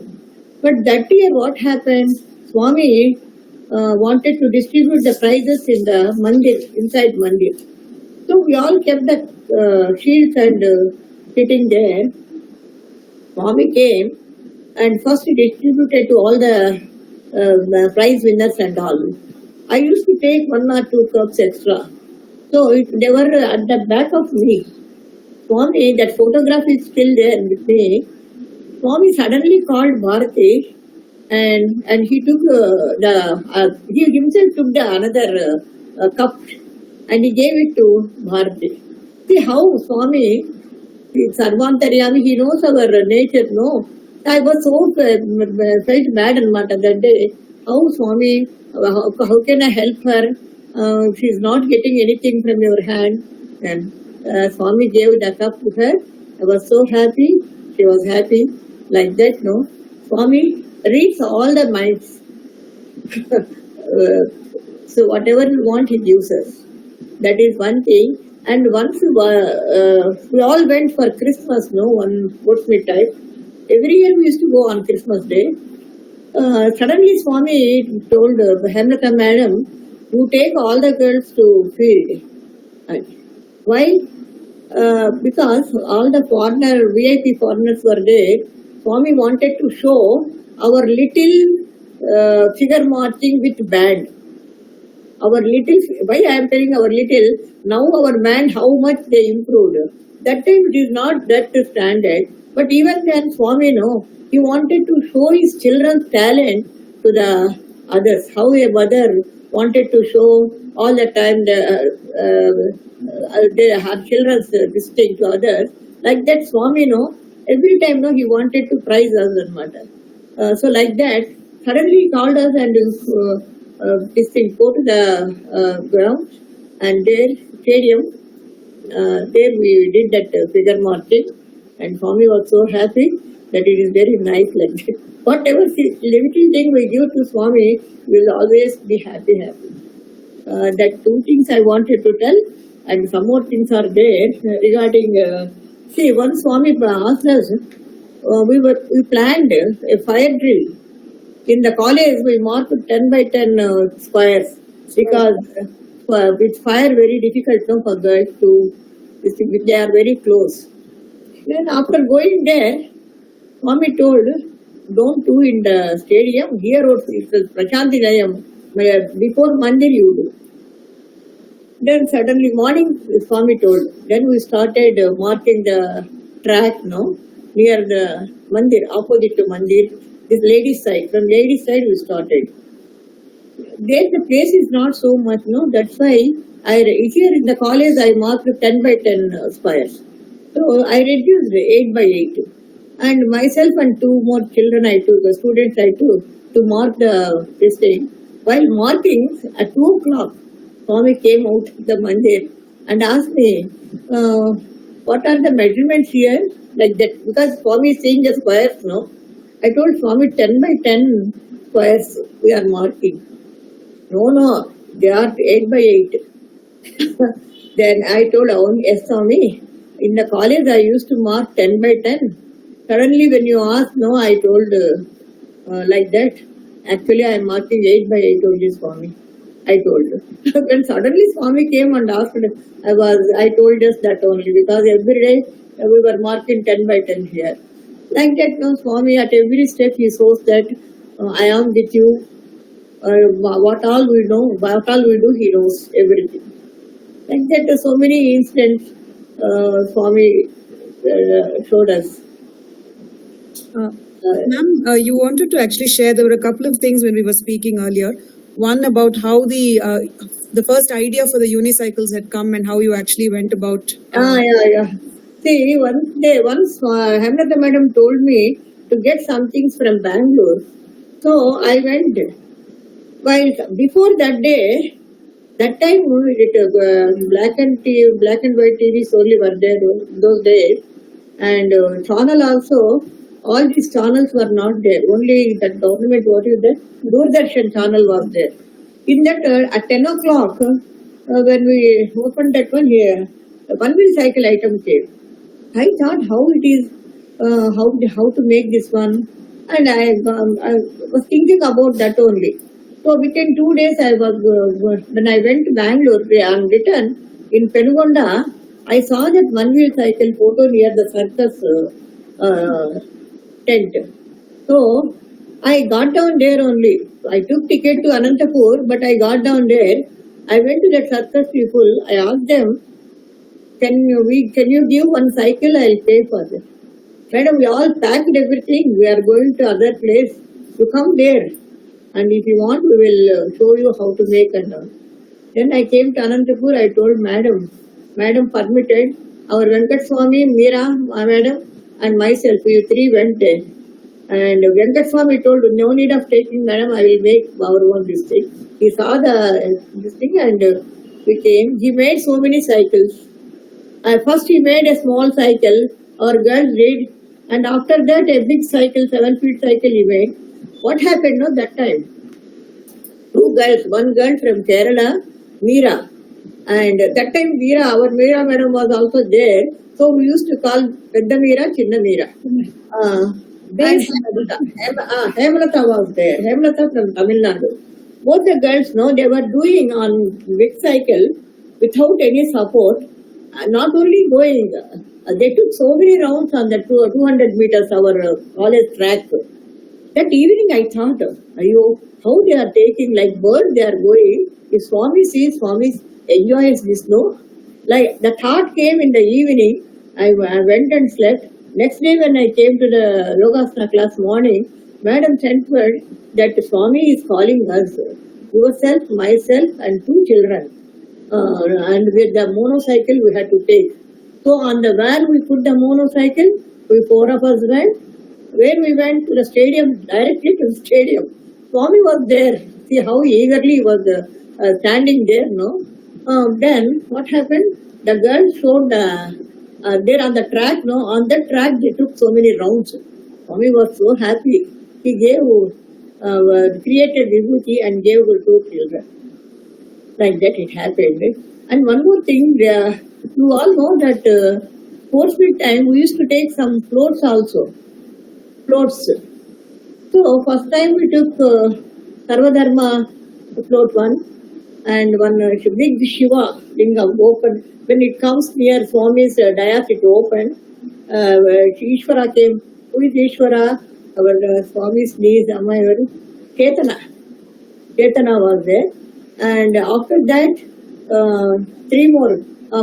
But that year what happened, Swami wanted to distribute the prizes in the mandir, inside mandir. So we all kept the shields and sitting there. Swami came and first distributed to all the prize winners and all. I used to take 1 or 2 cups extra. So they were at the back of me. Swami, that photograph is still there with me. Swami suddenly called Bharati and he took he himself took the another cup and he gave it to Bharati. See how Swami, Sarvantaryami, he knows our nature, no? I was so felt bad and that day. How Swami, how can I help her? She is not getting anything from your hand. And Swami gave the cup to her. I was so happy. She was happy. Like that, no? Swami reads all the minds. So whatever we want, he gives us. That is one thing. And once we all went for Christmas, no? One sports meet type. Every year we used to go on Christmas Day. Suddenly Swami told Hemlata Madam, you take all the girls to field. Why? Because all the VIP foreigners were there. Swami wanted to show our little figure marching with band. Our little, why I am telling our little, now our band, how much they improved. That time it is not that standard. But even then Swami, no, he wanted to show his children's talent to the others. How a mother wanted to show all the time her children's this thing to others. Like that Swami, no, every time no, he wanted to prize us and matter. So like that, suddenly he called us and this thing, go to the ground and there, stadium, there we did that figure marching and Swami was so happy that it is very nice like that. Whatever little thing we give to Swami, we will always be happy. That 2 things I wanted to tell and some more things are there regarding, see, once Swami asked us, we planned a fire drill. In the college, we marked 10 by 10 squares because with fire very difficult no, for girls to, they are very close. Then after going there, Swami told, don't do in the stadium, here also it's Prashanti Layam, before Mandir you do. Then suddenly morning, Swami told, then we started marking the track no, near the Mandir, opposite to Mandir. This ladies' side, from ladies' side we started. There the place is not so much, no, that's why here in the college I marked 10 by 10 squares. So I reduced 8 by 8. And myself and 2 more children I took, the students I took, to mark this thing. While marking, at 2 o'clock, Swami came out of the mandir and asked me, what are the measurements here? Like that, because Swami is saying the squares, no? I told Swami 10 by 10 squares we are marking. No, they are 8 by 8. Then I told, yes Swami, in the college I used to mark 10 by 10. Suddenly when you asked, no, I told like that. Actually I am marking 8 by 8 only Swami. I told. When suddenly Swami came and asked, I told just that only because every day we were marking 10 by 10 here. Like that, no, Swami at every step he shows that I am with you. What all we know, what all we do, he knows everything. Like that, so many incidents Swami showed us. Ma'am, you wanted to actually share, there were a couple of things when we were speaking earlier. One about how the first idea for the unicycles had come and how you actually went about. Yeah. See, once Hemlata Madam told me to get some things from Bangalore. So I went. While before that day, that time black and white TVs only were there those days. And channel also, all these channels were not there. Only that government, what is that? Doordarshan channel was there. In that, at 10 o'clock, when we opened that one here, the one-wheel cycle item came. I thought how it is, how to make this one. And I was thinking about that only. So within 2 days, when I went to Bangalore and returned, in Penugonda, I saw that one-wheel cycle photo near the circus tent. So I got down there only. I took ticket to Anantapur, but I got down there. I went to that circus people. I asked them, can you give one cycle? I'll pay for it. Madam, we all packed everything. We are going to other place. You come there. And if you want, we will show you how to make and all. Then I came to Anantapur. I told Madam permitted. Our Venkat Swami, Meera, Madam, and myself, we three went there. And Venkat Swami told, no need of taking, Madam, I will make our own this thing. He saw this thing and we came. He made so many cycles. First he made a small cycle, our girls did. And after that, a big cycle, 7-feet cycle he made. What happened that time? 2 girls, one girl from Kerala, Meera. And that time our Meera Madam was also there. So we used to call Pedda Meera, Chinna Meera. Hemlata was there. Hemlata from Tamil Nadu. Both the girls, they were doing on big cycle without any support. Not only going, they took so many rounds on the 200 meters, our college track. That evening I thought, how they are taking like birds, they are going. If Swami sees, Swami enjoys this, no? Like the thought came in the evening, I went and slept. Next day when I came to the Yogasana class morning, Madam sent word that Swami is calling us, yourself, myself and 2 children. And with the motorcycle we had to take. So on the van we put the motorcycle, we 4 of us went. Where we went to the stadium, directly to the stadium. Swami was there. See how eagerly he was standing there, no? Then what happened? The girls showed there on the track, no? On that track they took so many rounds. Swami was so happy. He gave, created vibhuti and gave to 2 children. Like that it happened. And one more thing, you all know that sports meet time we used to take some floats also. Floats. So first time we took Sarvadharma float one and one big Shiva lingam open. When it comes near Swami's dais, it opened. Ishvara came. Who is Ishvara? Our Swami's niece, Ketana. Ketana was there. And after that, 3 more.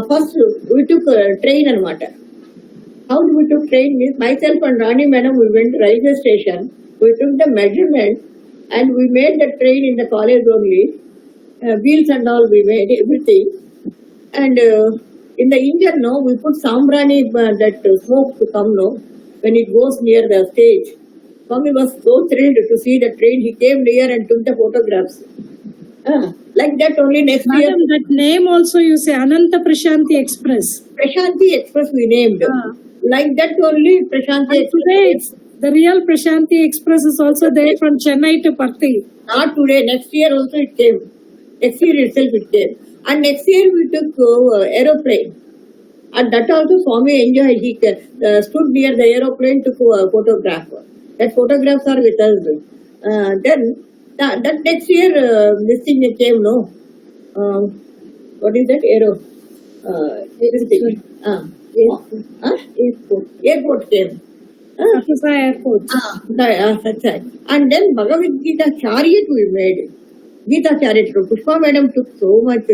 First, we took train and water. How we took train? Myself and Rani Madam, we went to railway station. We took the measurement and we made the train in the college only. Wheels and all, we made everything. And in the engine, we put sambrani, that smoke to come, when it goes near the stage. Swami was so thrilled to see the train. He came near and took the photographs. Like that only next year. Madam, that name also you say, Ananta Prashanti Express. Prashanti Express we named. Like that only Prashanti And today, Express. the real Prashanti Express is also there from Chennai to Parthi. Not today, next year also it came. Next year itself it came. And next year we took aeroplane. And that also Swami enjoyed. He stood near the aeroplane, took a photograph. That photographs are with us. Then that next year this thing came, what is that? Aero. Airport came. Sakha Sai Airport. That's right. And then Bhagavad Gita chariot we made. Gita chariot. Pushpa madam took so much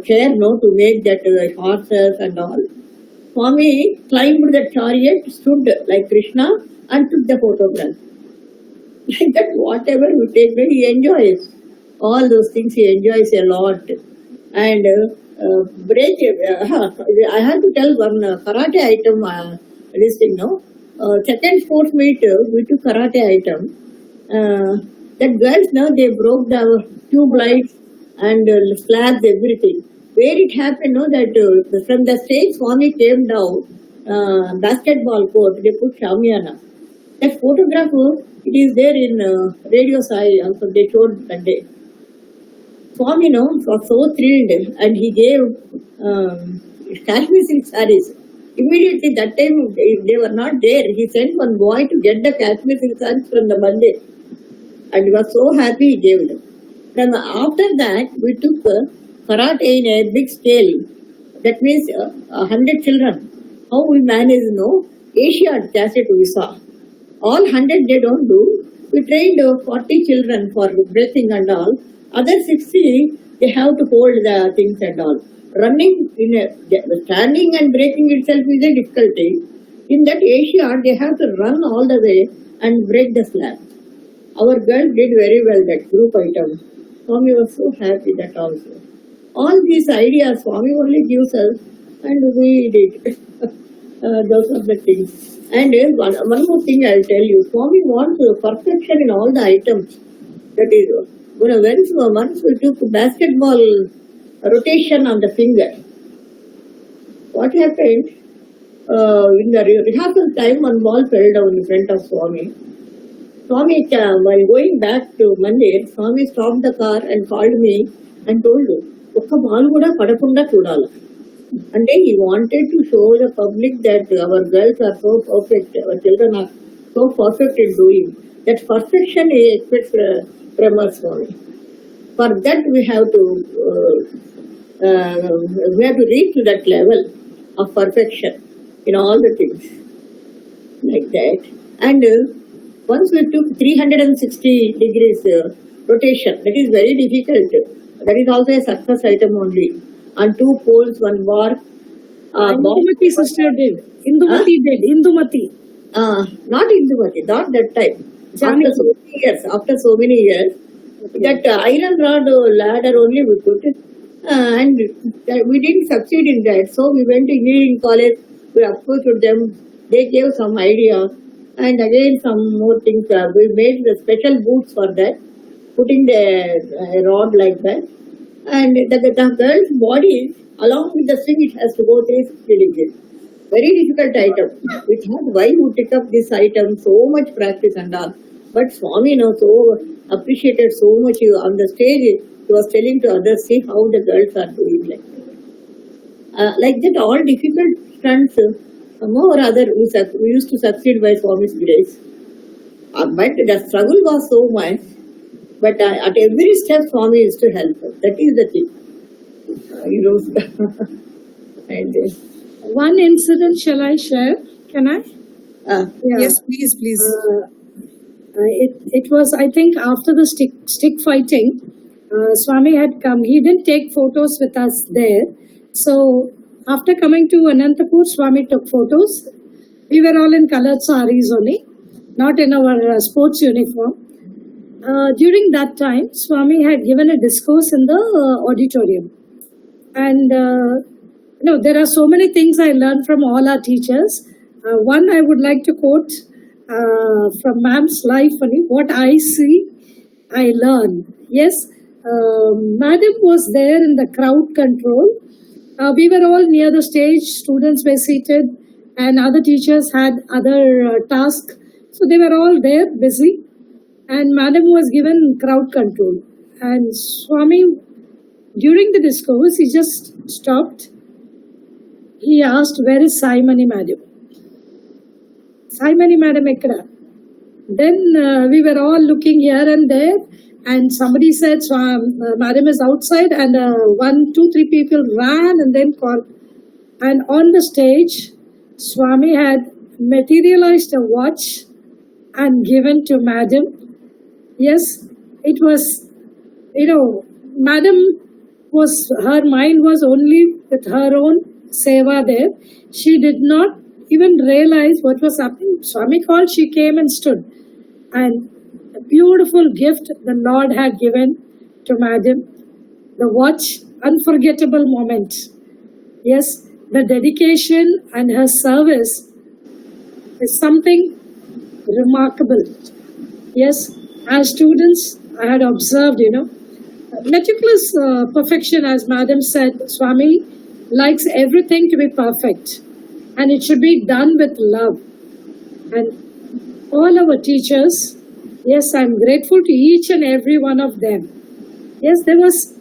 care to make that horses and all. Swami climbed the chariot, stood like Krishna and took the photograph. Like that, whatever we take, he enjoys. All those things he enjoys a lot. And I have to tell one karate item, this thing, no? Second sports meet, we took karate item. That girls, now they broke the tube lights and slabs, everything. Where it happened, no, that from the stage, Swami came down, basketball court, they put Shamiana. That photograph, it is there in Radio Sai, also they showed that day. Swami, was so thrilled and he gave Kashmir silk sarees. Immediately that time, they were not there. He sent one boy to get the Kashmir silk sarees from the Monday. And he was so happy he gave them. From after that, we took karate in a big scale. That means 100 children. How we manage, Asiad cassette we saw. All 100 they don't do. We trained 40 children for breathing and all. Other 60, they have to hold the things and all. Running, standing and breaking itself is a difficulty. In that Asiad, they have to run all the way and break the slab. Our girls did very well that group item. Swami was so happy that also. All these ideas Swami only gives us and we did. Those are the things. And one more thing I'll tell you. Swami wants perfection in all the items. That is, once we took basketball rotation on the finger. What happened? In the rehearsal time, one ball fell down in front of Swami. Swami, while going back to Mandir, Swami stopped the car and called me and told me, "Okka ball kuda padakunda chudala." And then he wanted to show the public that our girls are so perfect, our children are so perfect in doing. That perfection he expects from us, Swami. For that we have to reach to that level of perfection in all the things. Like that. And once we took 360 degrees rotation, that is very difficult. That is also a success item only. On 2 poles, 1 bar. Indumati sister did. Indumati did. Indumati. Not Indumati, not that time. After so many years, that iron rod ladder only we put. And we didn't succeed in that. So we went to engineering college, we approached them, they gave some idea. And again some more things. We made the special boots for that, putting the rod like that. And the girl's body, along with the swing, it has to go 360 degrees. Very difficult item. We thought, why you take up this item, so much practice and all. But Swami, so appreciated so much on the stage. He was telling to others, see how the girls are doing like that. Like that, all difficult stunts, somehow or other, we used to succeed by Swami's grace. But the struggle was so much. But at every step, Swami used to help us. That is the thing. And, one incident shall I share? Can I? Yeah. Yes, please. It was, I think, after the stick fighting, Swami had come. He didn't take photos with us there. So after coming to Anantapur, Swami took photos. We were all in colored saris only, not in our sports uniform. During that time, Swami had given a discourse in the auditorium. And, there are so many things I learned from all our teachers. One I would like to quote from Ma'am's life, what I see, I learn. Yes, Madam was there in the crowd control. We were all near the stage, students were seated, and other teachers had other tasks. So they were all there, busy. And Madam was given crowd control. And Swami, during the discourse, he just stopped. He asked, where is Saimani Madam? Saimani Madam ekkada? Then we were all looking here and there. And somebody said, Madam is outside. And 1, 2, 3 people ran and then called. And on the stage, Swami had materialized a watch and given to Madam. Yes, it was, Madam her mind was only with her own seva there. She did not even realize what was happening. Swami called, she came and stood. And a beautiful gift the Lord had given to Madam. The watch, unforgettable moment. Yes, the dedication and her service is something remarkable. Yes, as students, I had observed, meticulous perfection, as Madam said. Swami likes everything to be perfect, and it should be done with love. And all our teachers, yes, I'm grateful to each and every one of them. Yes, there was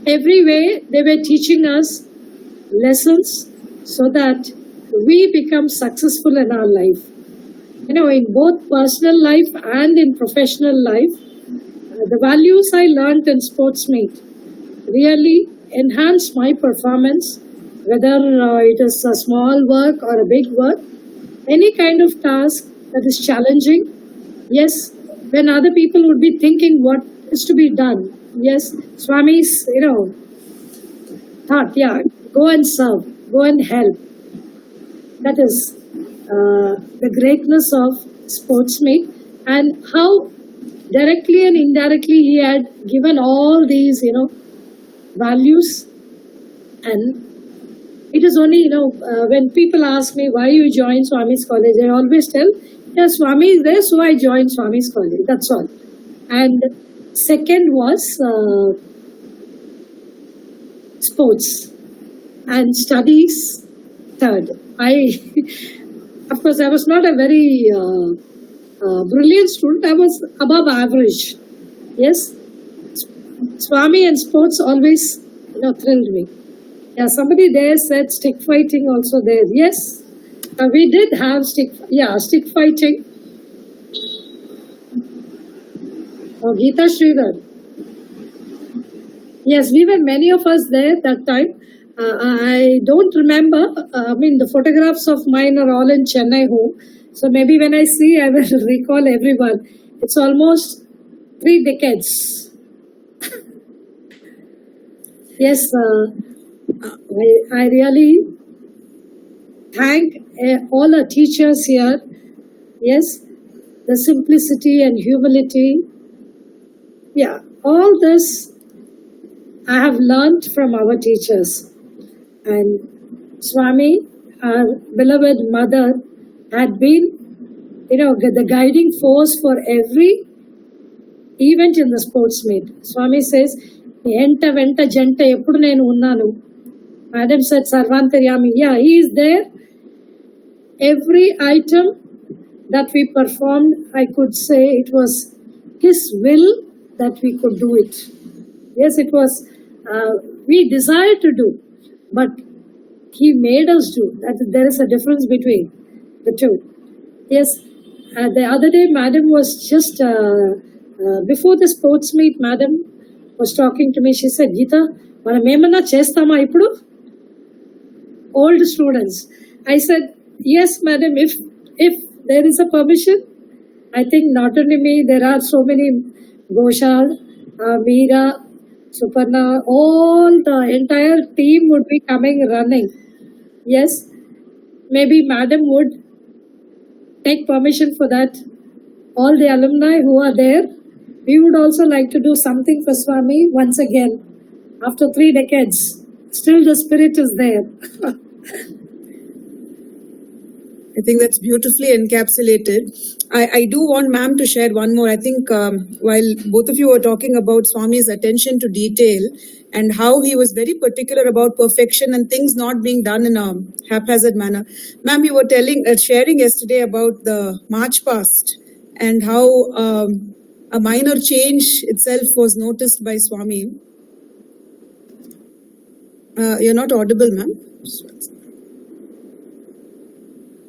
every way they were teaching us lessons so that we become successful in our life. In both personal life and in professional life, the values I learned in sports meet really enhanced my performance, whether it is a small work or a big work, any kind of task that is challenging. Yes, when other people would be thinking what is to be done. Yes, Swami's, thought, go and serve, go and help. That is the greatness of sports meet, and how directly and indirectly he had given all these, values. And it is only, when people ask me why you joined Swami's College, I always tell, Swami is there, so I joined Swami's College. That's all. And second was sports, and studies third. Of course, I was not a very brilliant student. I was above average. Yes, Swami and sports always, thrilled me. Yeah, somebody there said stick fighting also there. Yes, we did have stick fighting. Oh, Geeta Sridhar. Yes, we were many of us there that time. I don't remember. The photographs of mine are all in Chennai home. So maybe when I see, I will recall everyone. It's almost 3 decades. Yes, I really thank all our teachers here. Yes, the simplicity and humility. Yeah, all this I have learned from our teachers. And Swami, our beloved mother, had been, the guiding force for every event in the sports meet. Swami says, Enta venta janta eppudu nenu unnanu. Madam said, Sarvantaryami. Yeah, he is there. Every item that we performed, I could say it was his will that we could do it. Yes, it was, we desired to do, but he made us do. That there is a difference between the two. Yes, the other day, Madam was just, before the sports meet, Madam was talking to me. She said, Geeta, manam emanna chestama ippudu? Old students. I said, yes, Madam, if there is a permission. I think not only me, there are so many, Goshal, Meera, Suparna, all the entire team would be coming running. Yes, maybe Madam would take permission for that. All the alumni who are there, we would also like to do something for Swami once again. After 3 decades, still the spirit is there. I think that's beautifully encapsulated. I do want Ma'am to share one more. I think while both of you were talking about Swami's attention to detail and how he was very particular about perfection and things not being done in a haphazard manner. Ma'am, you were sharing yesterday about the March past and how a minor change itself was noticed by Swami. You're not audible, Ma'am.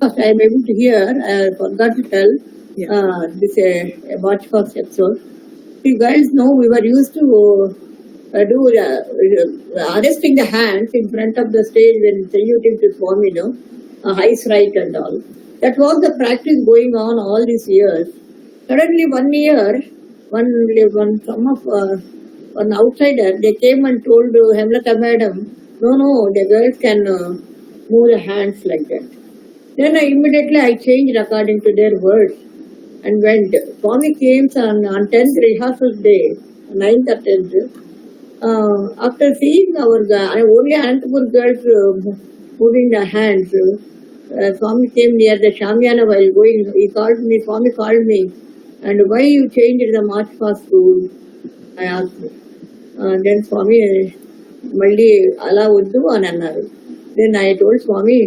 I am able to hear. I forgot to tell this March 1st episode. You guys know we were used to arresting the hands in front of the stage when saluting to Swami, eyes right and all. That was the practice going on all these years. Suddenly one year, one outsider, they came and told Hemlata Madam, no, the girls can move the hands like that. Then immediately I changed according to their words and went. Swami came on 10th rehearsal day, 9th or 10th. After seeing only Anantapur girls moving the hands, Swami came near the Shamyana while going. He called me, Swami called me, and why you changed the march past school? I asked. Then Swami, Malli ala uddu అని అన్నారు. Then I told Swami,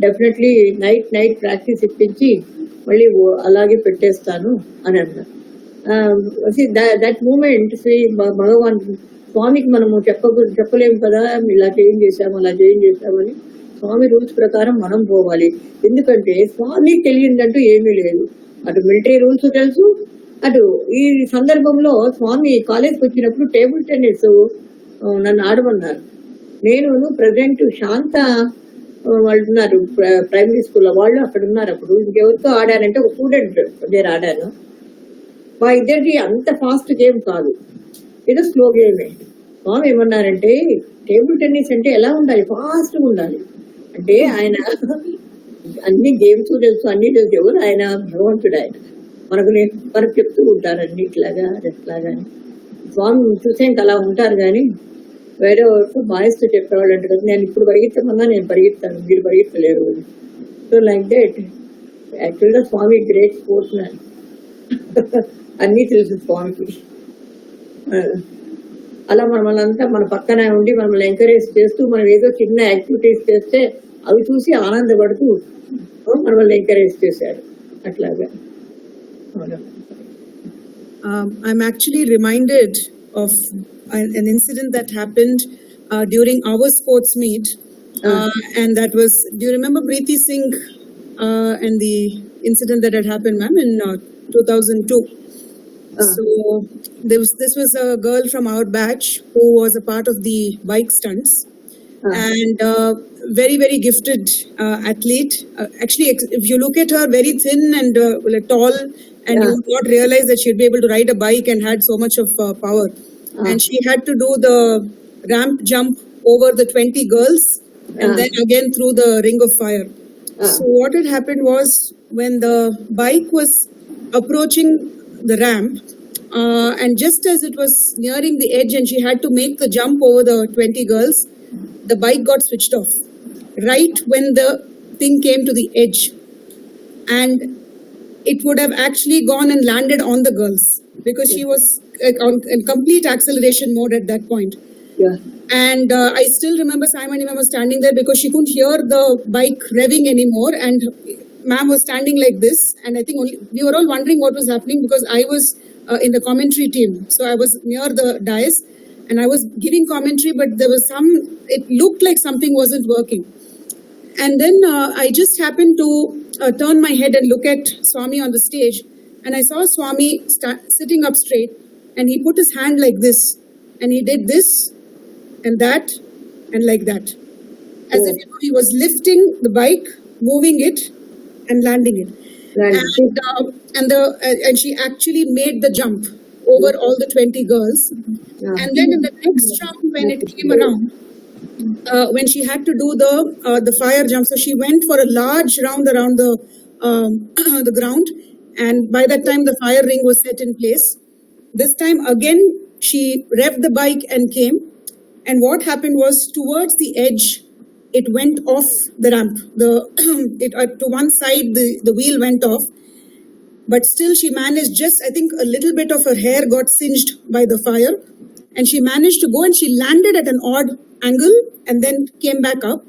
definitely night practice ఇప్పించి మళ్ళీ అలాగే పెట్టేస్తాను అని అన్నారు. That moment, Shri భగవాన్ స్వామికి మనము చెప్పలేము కదా, ఇలా చేంజ్ చేశాము అలా చేంజ్ చేశామని. స్వామి రూల్స్ ప్రకారం మనం పోవాలి. ఎందుకంటే స్వామికి తెలియదంటూ ఏమీ లేదు. అటు మిలిటరీ రూల్స్ తెలుసు, అటు ఈ సందర్భంలో స్వామి కాలేజ్కి వచ్చినప్పుడు టేబుల్ టెన్నిస్ నన్ను ఆడమన్నారు. నేను ప్రజెంట్ శాంత వాళ్ళు ఉన్నారు ప్రైమరీ స్కూల్లో, వాళ్ళు అక్కడ ఉన్నారు. అప్పుడు ఇంకెవరితో ఆడానంటే ఒక స్టూడెంట్ దగ్గర ఆడాను. మా ఇద్దరికి అంత ఫాస్ట్ గేమ్ కాదు, ఏదో స్లో గేమే. స్వామి ఏమన్నారంటే టేబుల్ టెన్నిస్ అంటే ఎలా ఉండాలి, ఫాస్ట్గా ఉండాలి. అంటే ఆయన అన్ని గేమ్స్ తెలుసు, అన్ని తెలుసు. ఎవరు ఆయన? భగవంతుడు. ఆయన మనకు చెప్తూ ఉంటారు అన్ని ఇట్లాగా ఎట్లాగా అని. స్వామి చూసేంత అలా ఉంటారు కానీ వేరే వరకు బాయ్స్తో చెప్పేవాళ్ళు అంటే కదా, నేను ఇప్పుడు పరిగెత్తమన్నా నేను పరిగెత్తాను, మీరు పరిగెత్తలేరు. సో లైక్ దట్ యాక్చువల్గా స్వామి గ్రేట్ స్పోర్ట్స్ మ్యాన్. అన్నీ తెలుసు స్వామికి. అలా మనల్ని మన పక్కన ఉండి మనల్ని ఎంకరేజ్ చేస్తూ మనం ఏదో చిన్న యాక్టివిటీస్ చేస్తే అవి చూసి ఆనందపడుతూ మనల్ని ఎంకరేజ్ చేశారు. అట్లాగా I'm actually reminded of an incident that happened during our sports meet, and that was, do you remember Preeti Singh and the incident that had happened, ma'am, in 2002? So this was a girl from our batch who was a part of the bike stunts, and very, very gifted athlete. Actually, if you look at her, very thin and tall, and you would not realize that she'd be able to ride a bike and had so much of power. And she had to do the ramp jump over the 20 girls and then again through the ring of fire. So what had happened was, when the bike was approaching the ramp, and just as it was nearing the edge and she had to make the jump over the 20 girls, the bike got switched off right when the thing came to the edge, and it would have actually gone and landed on the girls because she was in complete acceleration mode at that point. And I still remember Saimani Ma'am was standing there because she couldn't hear the bike revving anymore, and Ma'am was standing like this, and I think we were all wondering what was happening because I was in the commentary team, so I was near the dais and I was giving commentary, but there was it looked like something wasn't working. And then I just happened to turn my head and look at Swami on the stage, and I saw Swami sitting up straight, and he put his hand like this, and he did this and that and like that, as if he was lifting the bike, moving it and landing it. And she actually made the jump over all the 20 girls. And then in the next jump, when it came around, when she had to do the fire jump, so she went for a large round around the ground, and by that time the fire ring was set in place. This time again she revved the bike and came, and what happened was, towards the edge, it went off the ramp. To one side the wheel went off, but still she managed, just I think a little bit of her hair got singed by the fire, and she managed to go and she landed at an odd angle and then came back up.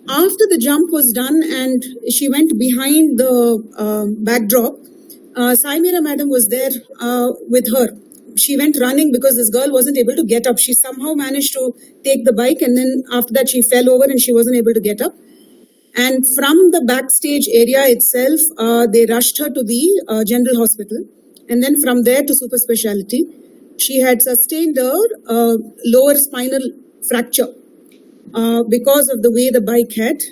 After the jump was done and she went behind the backdrop, Saimani Madam was there with her. She went running because this girl wasn't able to get up. She somehow managed to take the bike, and then after that she fell over and she wasn't able to get up. And from the backstage area itself, they rushed her to the general hospital, and then from there to super speciality. she had sustained a lower spinal fracture because of the way the bike had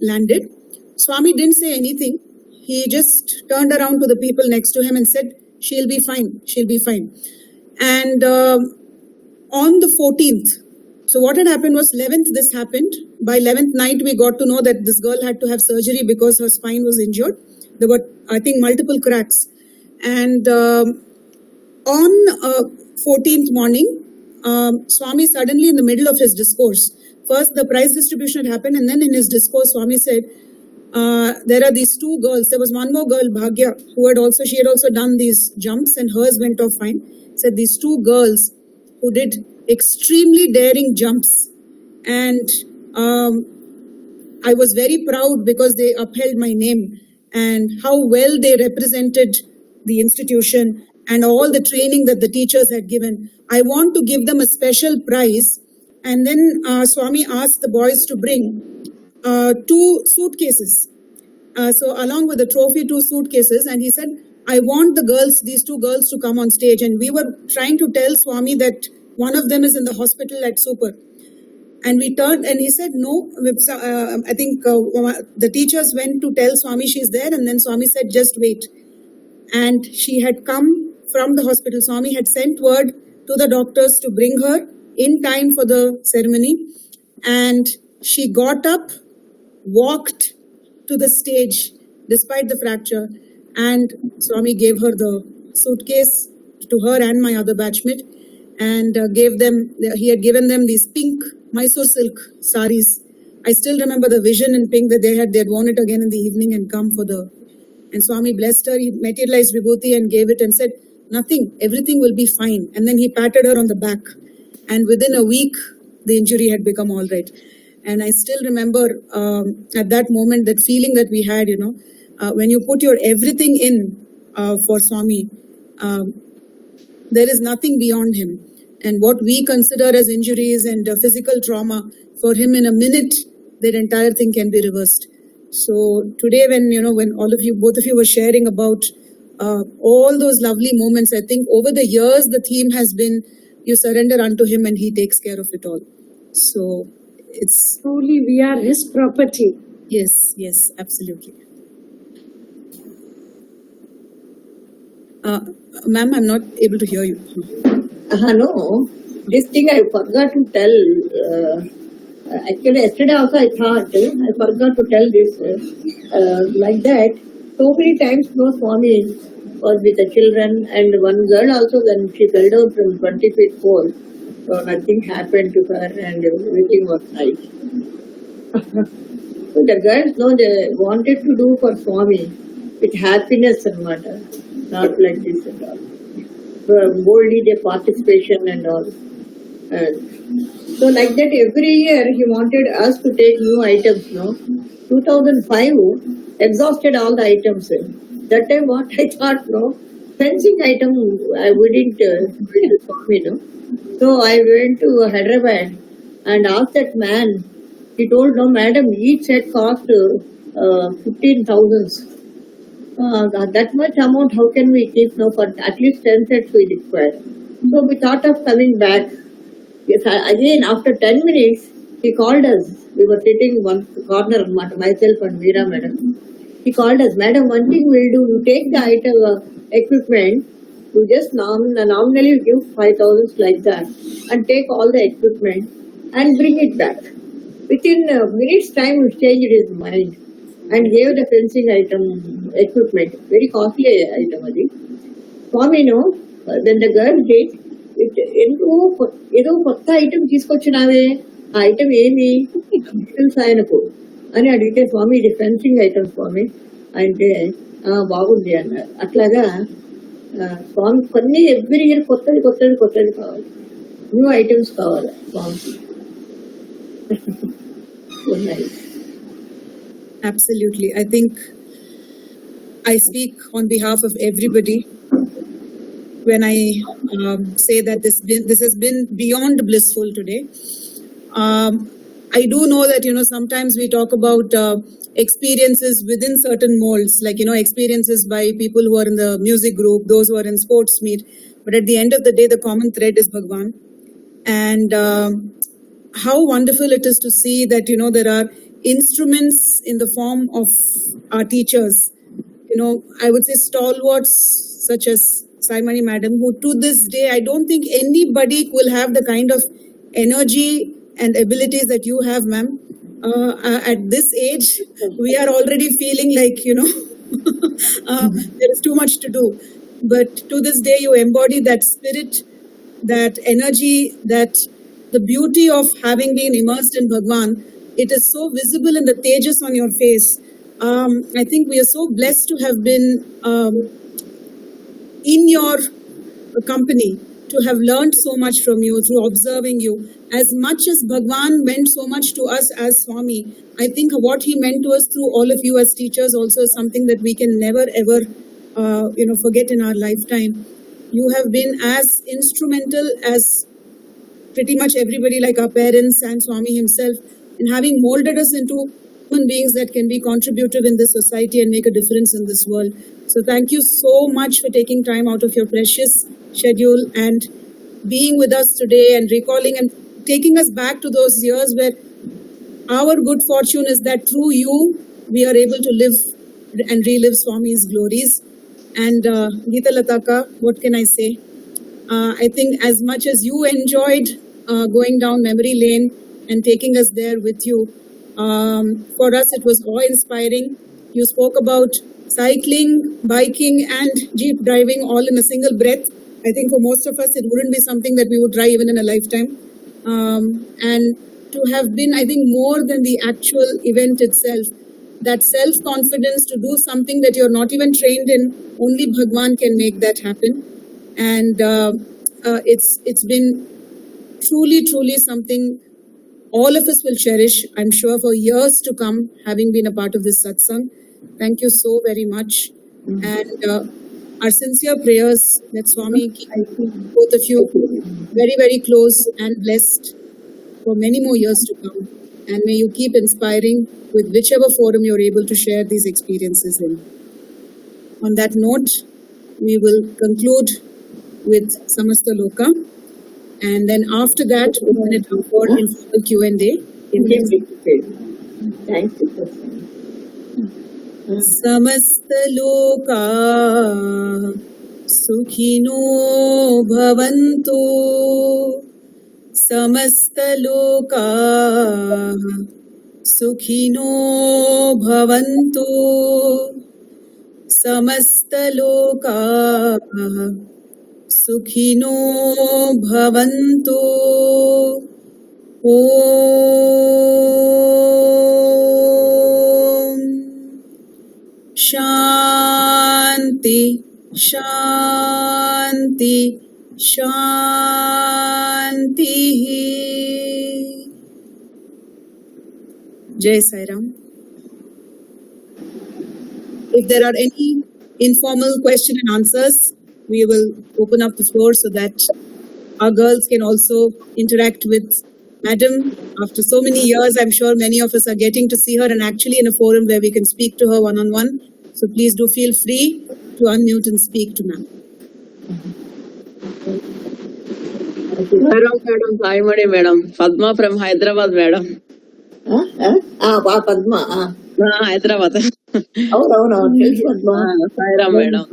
landed. Swami didn't say anything. He just turned around to the people next to him and said, "She'll be fine, she'll be fine." And on the 14th, so what had happened was 11th this happened. By 11th night, we got to know that this girl had to have surgery because her spine was injured. There were, I think, multiple cracks. And on 14th morning, Swami suddenly in the middle of his discourse, first the prize distribution had happened, and then in his discourse, Swami said, there are these two girls. There was one more girl, Bhagya, she had also done these jumps and hers went off fine. Said these two girls who did extremely daring jumps, and I was very proud because they upheld my name and how well they represented the institution and all the training that the teachers had given. I want to give them a special prize. And then Swami asked the boys to bring 2 suitcases. So along with the trophy, 2 suitcases, and he said, I want these 2 girls to come on stage. And we were trying to tell Swami that one of them is in the hospital at Super. And we turned and he said, no, I think the teachers went to tell Swami she's there, and then Swami said, just wait. And she had come from the hospital. Swami had sent word to the doctors to bring her in time for the ceremony. And she got up, walked to the stage despite the fracture, and Swami gave her the suitcase to her and my other batchmate, and he had given them these pink Mysore silk saris. I still remember the vision in pink that they had worn it again in the evening and come and Swami blessed her. He materialized Vibhuti and gave it and said, nothing, everything will be fine. And then he patted her on the back, and within a week, the injury had become all right. And I still remember at that moment, that feeling that we had, when you put your everything in for Swami, there is nothing beyond him. And what we consider as injuries and physical trauma, for him in a minute, that entire thing can be reversed. So today when both of you were sharing about all those lovely moments, I think over the years, the theme has been, you surrender unto him and he takes care of it all. So it's... Truly, we are his property. Yes, absolutely. Ma'am, I'm not able to hear you. No, this thing I forgot to tell. Actually, yesterday also I thought, I forgot to tell this. Like that, so many times Swami was with the children, and one girl also, then she fell down from 20 feet fall. So nothing happened to her and everything was nice. So the girls, they wanted to do for Swami with happiness and matter, not like this and all. Boldly their participation and all. So like that every year he wanted us to take new items, 2005 exhausted all the items. That time what I thought, fencing item I wouldn't Swami, So I went to Hyderabad and asked that man. He told, no madam, each set cost 15,000. That much amount, how can we keep for at least 10 sets we require. So we thought of coming back. Yes, again after 10 minutes, he called us. We were sitting one corner, myself and Veera madam. He called us, madam, one thing we'll do, you take the item equipment, you just nominally give 5,000 like that and take all the equipment and bring it back. Within a minute's time, he changed his mind and gave the fencing item equipment, very costly item. Swami, when the girl did, ఏదో కొత్త item తీసుకొచ్చినావే ఆ item ఏమి తెలుసు ఆయనకు అని అడిగితే స్వామి ఇది fencing item స్వామి అంటే బాగుంది అన్నారు. అట్లాగా స్వామి కొన్ని ఎవ్రీ ఇయర్ కొత్తది కావాలి, న్యూ ఐటమ్స్ కావాలి స్వామికి. Absolutely. I think I speak on behalf of everybody when I say that this has been beyond blissful today. I do know that, sometimes we talk about experiences within certain molds, like, experiences by people who are in the music group, those who are in sports meet. But at the end of the day, the common thread is Bhagwan. And how wonderful it is to see that, there are instruments in the form of our teachers. I would say stalwarts such as Saimani Madam, who to this day, I don't think anybody will have the kind of energy and abilities that you have, ma'am. At this age, we are already feeling like, there is too much to do. But to this day, you embody that spirit, that energy, that the beauty of having been immersed in Bhagwan. It is so visible in the tejas on your face. I think we are so blessed to have been in your company, to have learned so much from you through observing you. As much as Bhagwan meant so much to us as Swami, I think what he meant to us through all of you as teachers also is something that we can never ever forget in our lifetime. You have been as instrumental as pretty much everybody, like our parents and Swami himself, in having molded us into human beings that can be contributive in this society and make a difference in this world. So thank you so much for taking time out of your precious schedule and being with us today and recalling and taking us back to those years where our good fortune is that through you, we are able to live and relive Swami's glories. And Geethalatha, what can I say? I think as much as you enjoyed going down memory lane and taking us there with you, for us it was awe-inspiring. You spoke about cycling, biking and jeep driving all in a single breath. I think for most of us it wouldn't be something that we would try even in a lifetime. And to have been, I think, more than the actual event itself, that self-confidence to do something that you're not even trained in, only Bhagwan can make that happen. And it's been truly, truly something all of us will cherish, I'm sure, for years to come, having been a part of this satsang. Thank you so very much. And our sincere prayers that Swami keep both of you very, very close and blessed for many more years to come. And may you keep inspiring with whichever forum you're able to share these experiences in. On that note, we will conclude with Samasta Loka. And then after that, open it up for informal Q&A. Thank you. Samasta Loka Sukhino Bhavantu. Samasta Loka Sukhino Bhavantu. Samasta Loka Sukhino Bhavantu. Om Shanti, Shanti, Shanti. Jai Sai Ram. If there are any informal question and answers, we will open up the floor so that our girls can also interact with Madam. After so many years, I'm sure many of us are getting to see her and actually in a forum where we can speak to her one-on-one. So please do feel free to unmute and speak to Ma'am. Madam, Saimani Madam, Padma from Hyderabad, Madam. Padma. Hyderabad. Padma. Sairam, Madam.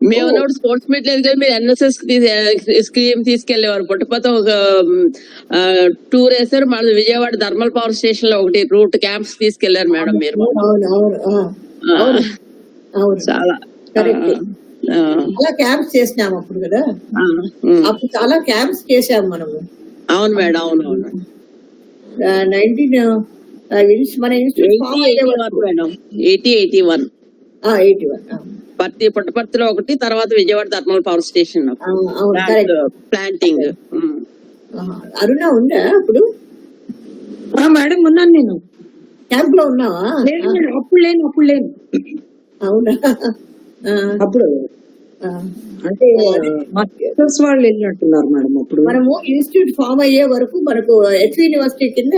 మేము sports meet లేదు కానీ మీరు NSS scheme తీసుకెళ్లేవారు. పుట్టపతో ఒక tour వేసారు. మన Vijayawada thermal power station లో ఒకటి route camps తీసుకెళ్లారు మేడం మీరు. చాలా క్యాంప్స్ చేసినాము అప్పుడు కదా. అప్పుడు చాలా క్యాంప్స్ చేసాము మనము. అవును మేడం, అవునవును. 1981 పుట్టపర్తిలో ఒకటి, తర్వాత Vijayawada thermal power station planting. Aruna ఉందా అప్పుడు? మేడం ఉన్నాను నేను. క్యాంప్ లో ఉన్నావా? అప్పుడు లేను. అవునా? అప్పుడు అంటే మాస్టర్స్ వాళ్ళు వెళ్ళినట్టున్నారు మేడం. అప్పుడు మనము ఇన్స్టిట్యూట్ ఫామ్ అయ్యే వరకు మనకు హెచ్ యూనివర్సిటీ కింద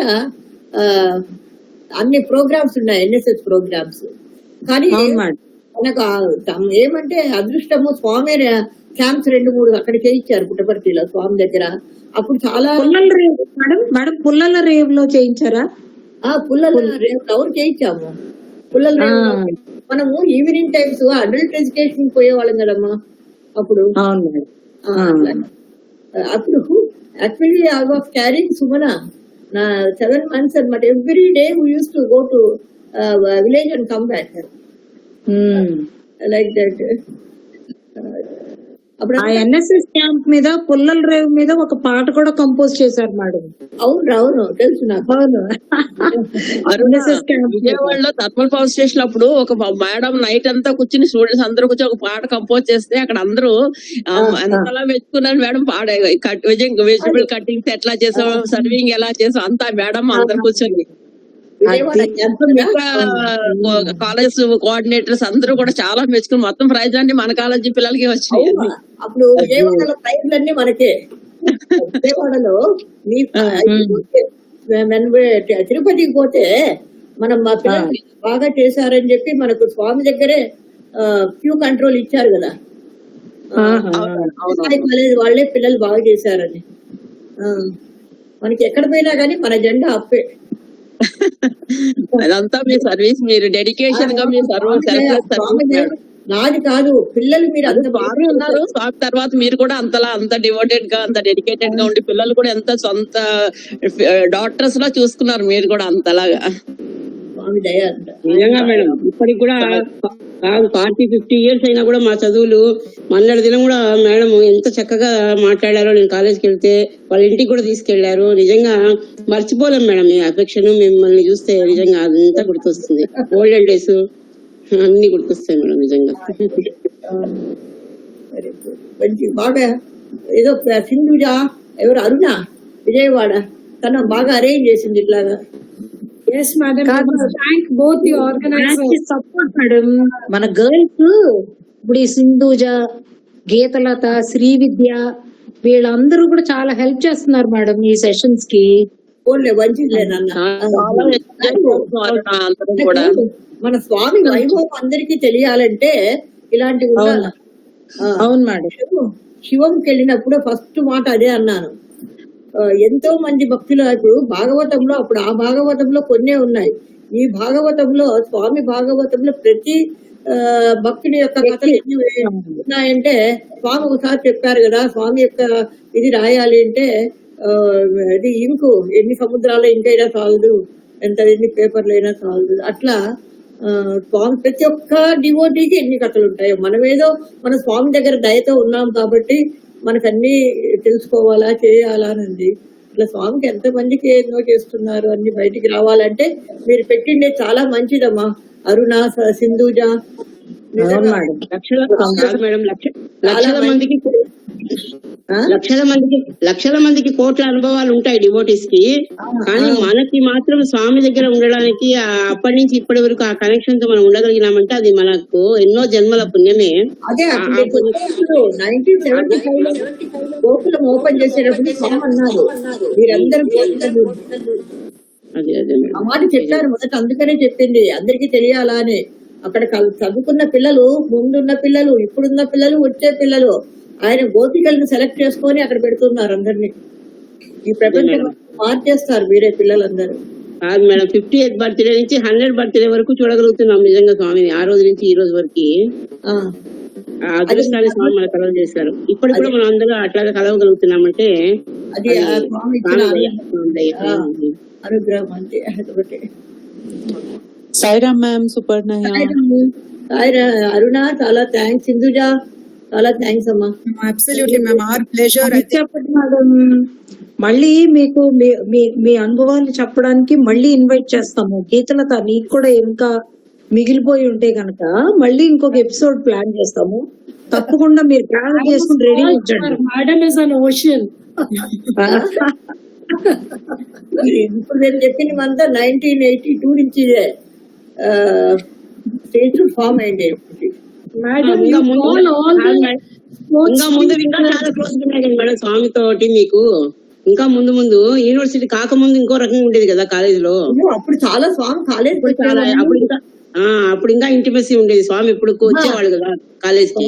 అన్ని ప్రోగ్రామ్స్ ఉన్నాయి, ఎన్ఎస్ఎస్ ప్రోగ్రామ్స్. కానీ మనకు ఏమంటే అదృష్టము, స్వామి క్యాంప్స్ 2-3 అక్కడ చేయించారు పుట్టపర్తిలో స్వామి దగ్గర. అప్పుడు చాలా మేడం పుల్లల రేవ్ లో చేయించారా? పుల్లల రేవ్ ఎవరు చేయించాము. పుల్లల రేవ్ మనము ఈవినింగ్ టైమ్స్ అడల్ట్ ఎడ్యుకేషన్ పోయేవాళ్ళం కదమ్మా అప్పుడు. అప్పుడు actually I was carrying Sumana నా 7 months అనమాట. Every day we use to go to village and come back like that. ఆ ఎన్ఎస్ఎస్ క్యాంప్ మీద పుల్లల రేవ్ మీద ఒక పాట కూడా కంపోజ్ చేశారు మేడం. అవును తెలుసు నాకు. విజయవాడలో థర్మల్ పవర్ స్టేషన్ అప్పుడు ఒక మేడం నైట్ అంతా కూర్చుని స్టూడెంట్స్ అందరూ కూర్చొని ఒక పాట కంపోజ్ చేస్తే అక్కడ అందరూ ఎంతలా మెచ్చుకున్నారు మేడం. పాడే వెజిటబుల్ కటింగ్స్ ఎట్లా చేసాం, సర్వింగ్ ఎలా చేసాం అంతా మేడం అందరు కూర్చొని. కాలేజ్ కోఆర్డినేటర్స్ అందరూ కూడా చాలా మెచ్చుకుని మొత్తం ప్రైజ్ అన్ని మన కాలేజీ పిల్లలకి వచ్చాయి. అప్పుడు విజయవాడలో ప్రైజ్లన్నీ మనకే. విజయవాడలో తిరుపతికి పోతే మనం మా పిల్లలు బాగా చేశారని చెప్పి మనకు స్వామి దగ్గరే క్యూ కంట్రోల్ ఇచ్చారు కదా. కాలేజ్ వాళ్ళే పిల్లలు బాగా చేశారని. మనకి ఎక్కడ పోయినా గానీ మన జెండా అప్పే. అదంతా మీ సర్వీస్, మీరు డెడికేషన్ గా మీ నాది కాదు పిల్లలు. మీరు అంత బాగా ఉన్నారు. స్వామి తర్వాత మీరు కూడా అంత డివోటెడ్ గా అంత డెడికేటెడ్ గా ఉండి పిల్లలు కూడా ఎంత సొంత డాక్టర్స్ లా చూసుకున్నారు మీరు కూడా అంతలాగా. నిజంగా మేడం ఇప్పటికి కూడా 40-50 years అయినా కూడా మా చదువులు మొన్నటి దినం కూడా మేడం ఎంత చక్కగా మాట్లాడారో. నేను కాలేజ్కి వెళ్తే వాళ్ళ ఇంటికి కూడా తీసుకెళ్లారు. నిజంగా మర్చిపోలేం మేడం మీ అఫెక్షన్. మిమ్మల్ని చూస్తే నిజంగా అదంతా గుర్తొస్తుంది. ఓల్డెన్ డేస్ అన్ని గుర్తొస్తాయి మేడం నిజంగా. మంచి బాగా ఏదో సింధుజా ఎవరు అరుణ విజయవాడ తను బాగా అరేంజ్ చేసింది ఇట్లాగా. Yes, madam. Thank both the organizers. Support, madam. మన గర్ల్స్ ఇప్పుడు ఈ సింధూజ, గీతలత, శ్రీవిద్య వీళ్ళందరూ కూడా చాలా హెల్ప్ చేస్తున్నారు మేడం ఈ సెషన్స్ కి. మన స్వామి వైభవం అందరికీ తెలియాలంటే ఇలాంటివి ఉండాలి. అవును మేడం. శివంకి వెళ్ళినప్పుడు ఫస్ట్ మాట అదే అన్నాను. ఎంతో మంది భక్తులు ఇప్పుడు భాగవతంలో అప్పుడు ఆ భాగవతంలో కొన్నే ఉన్నాయి. ఈ భాగవతంలో స్వామి భాగవతంలో ప్రతి భక్తుడి యొక్క కథలు ఎన్ని ఉన్నాయంటే స్వామి ఒకసారి చెప్పారు కదా, స్వామి యొక్క ఇది రాయాలి అంటే ఇది ఇంకు ఎన్ని సముద్రాల్లో ఇంకైనా చాలదు, ఎన్ని పేపర్లు అయినా చాలదు. అట్లా స్వామి ప్రతి ఒక్క డివోటీకి ఎన్ని కథలు ఉంటాయో. మనమేదో మన స్వామి దగ్గర దయతో ఉన్నాం కాబట్టి మనకన్నీ తెలుసుకోవాలా చేయాలా అని ఉంది. ఇట్లా స్వామికి ఎంత మందికి ఎన్నో చేస్తున్నారు. అన్ని బయటికి రావాలంటే మీరు పెట్టిండే చాలా మంచిదమ్మా. అరుణ, సింధూజ లక్షల మందికి కోట్ల అనుభవాలు ఉంటాయి డివోటీస్ కి. కానీ మనకి మాత్రం స్వామి దగ్గర ఉండడానికి అప్పటి నుంచి ఇప్పటి వరకు ఆ కనెక్షన్ తో మనం ఉండగలిగినామంటే అది మనకు ఎన్నో జన్మల పుణ్యమే. అదే 1975 గోకులం ఓపెన్ చేసేటప్పుడు స్వామి అన్నారు మీరందరూ అమ్మాని చెప్పారు మొదట. అందుకనే చెప్పింది అందరికీ తెలియాలా అని. అక్కడ చదువుకున్న పిల్లలు, ముందున్న పిల్లలు, ఇప్పుడున్న పిల్లలు, వచ్చే పిల్లలు ఆయన గోపికలను సెలెక్ట్ చేసుకొని అక్కడ పెడుతున్నారు అందరినీ. ఈ ప్రపంచం మార్చేస్తారు మీరే పిల్లలందరూ. కాదు మేడం 50th బర్త్డే నుంచి 100th బర్త్డే వరకు చూడగలుగుతున్నాం నిజంగా స్వామిని. ఆ రోజు నుంచి ఈ రోజు వరకు అదృష్టాన్ని స్వామి మన కలవ చేశారు. ఇప్పుడు కూడా మనం అందరూ అట్లాగా కలవగలుగుతున్నామంటే అది అనుగ్రహం అంతే. అదొకటి. సాయిరామ్ మ్యామ్, సుపర్ణయ్య, అరుణ చాలా థ్యాంక్స్. సింధుజా చాలా థ్యాంక్స్ అమ్మా. Absolutely ma'am, our pleasure. చెప్పండి మేడం, మళ్ళీ మీకు మీ అనుభవాలు చెప్పడానికి మళ్ళీ ఇన్వైట్ చేస్తాము. గీతలత నీకు కూడా ఇంకా మిగిలిపోయి ఉంటే కనుక మళ్ళీ ఇంకొక ఎపిసోడ్ ప్లాన్ చేస్తాము. తప్పకుండా మీరు ట్రావెల్ చేసుకుని రెడీ ఉంచండి. Madam is an ocean. ఇప్పుడు నేను చెప్పినమంతా 1982 నుంచి స్టేట్ ఫామ్ అయింది. Madam, ఇంకా you ముందు call all the ఇంకా ముందు ఇంకా చాలా క్లోజ్ ఉన్నాయి కదా మేడం స్వామి తోటి మీకు. ఇంకా ముందు ముందు యూనివర్సిటీ కాకముందు ఇంకో రకంగా ఉండేది కదా కాలేజీలో. అప్పుడు చాలా స్వామి కాలేజ్ అప్పుడు ఇంకా ఇంటిమసీ ఉండేది. స్వామి ఇప్పుడు వచ్చేవాళ్ళు కదా కాలేజ్ కి.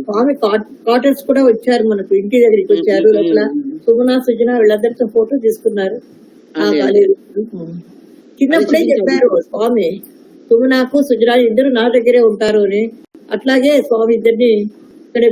స్వామి క్వార్టర్స్ కూడా వచ్చారు మనకు, ఇంటి దగ్గరికి వచ్చారు. లోపల సుమన సుజన వీళ్ళందరితో ఫోటో తీసుకున్నారు ఆ కాలేజ్. చిన్నప్పుడే చెప్పారు స్వామి సుమనకు సుజన ఇద్దరు నా దగ్గరే ఉంటారు అని. అట్లాగే స్వామి ఇద్దరిని ఇక్కడే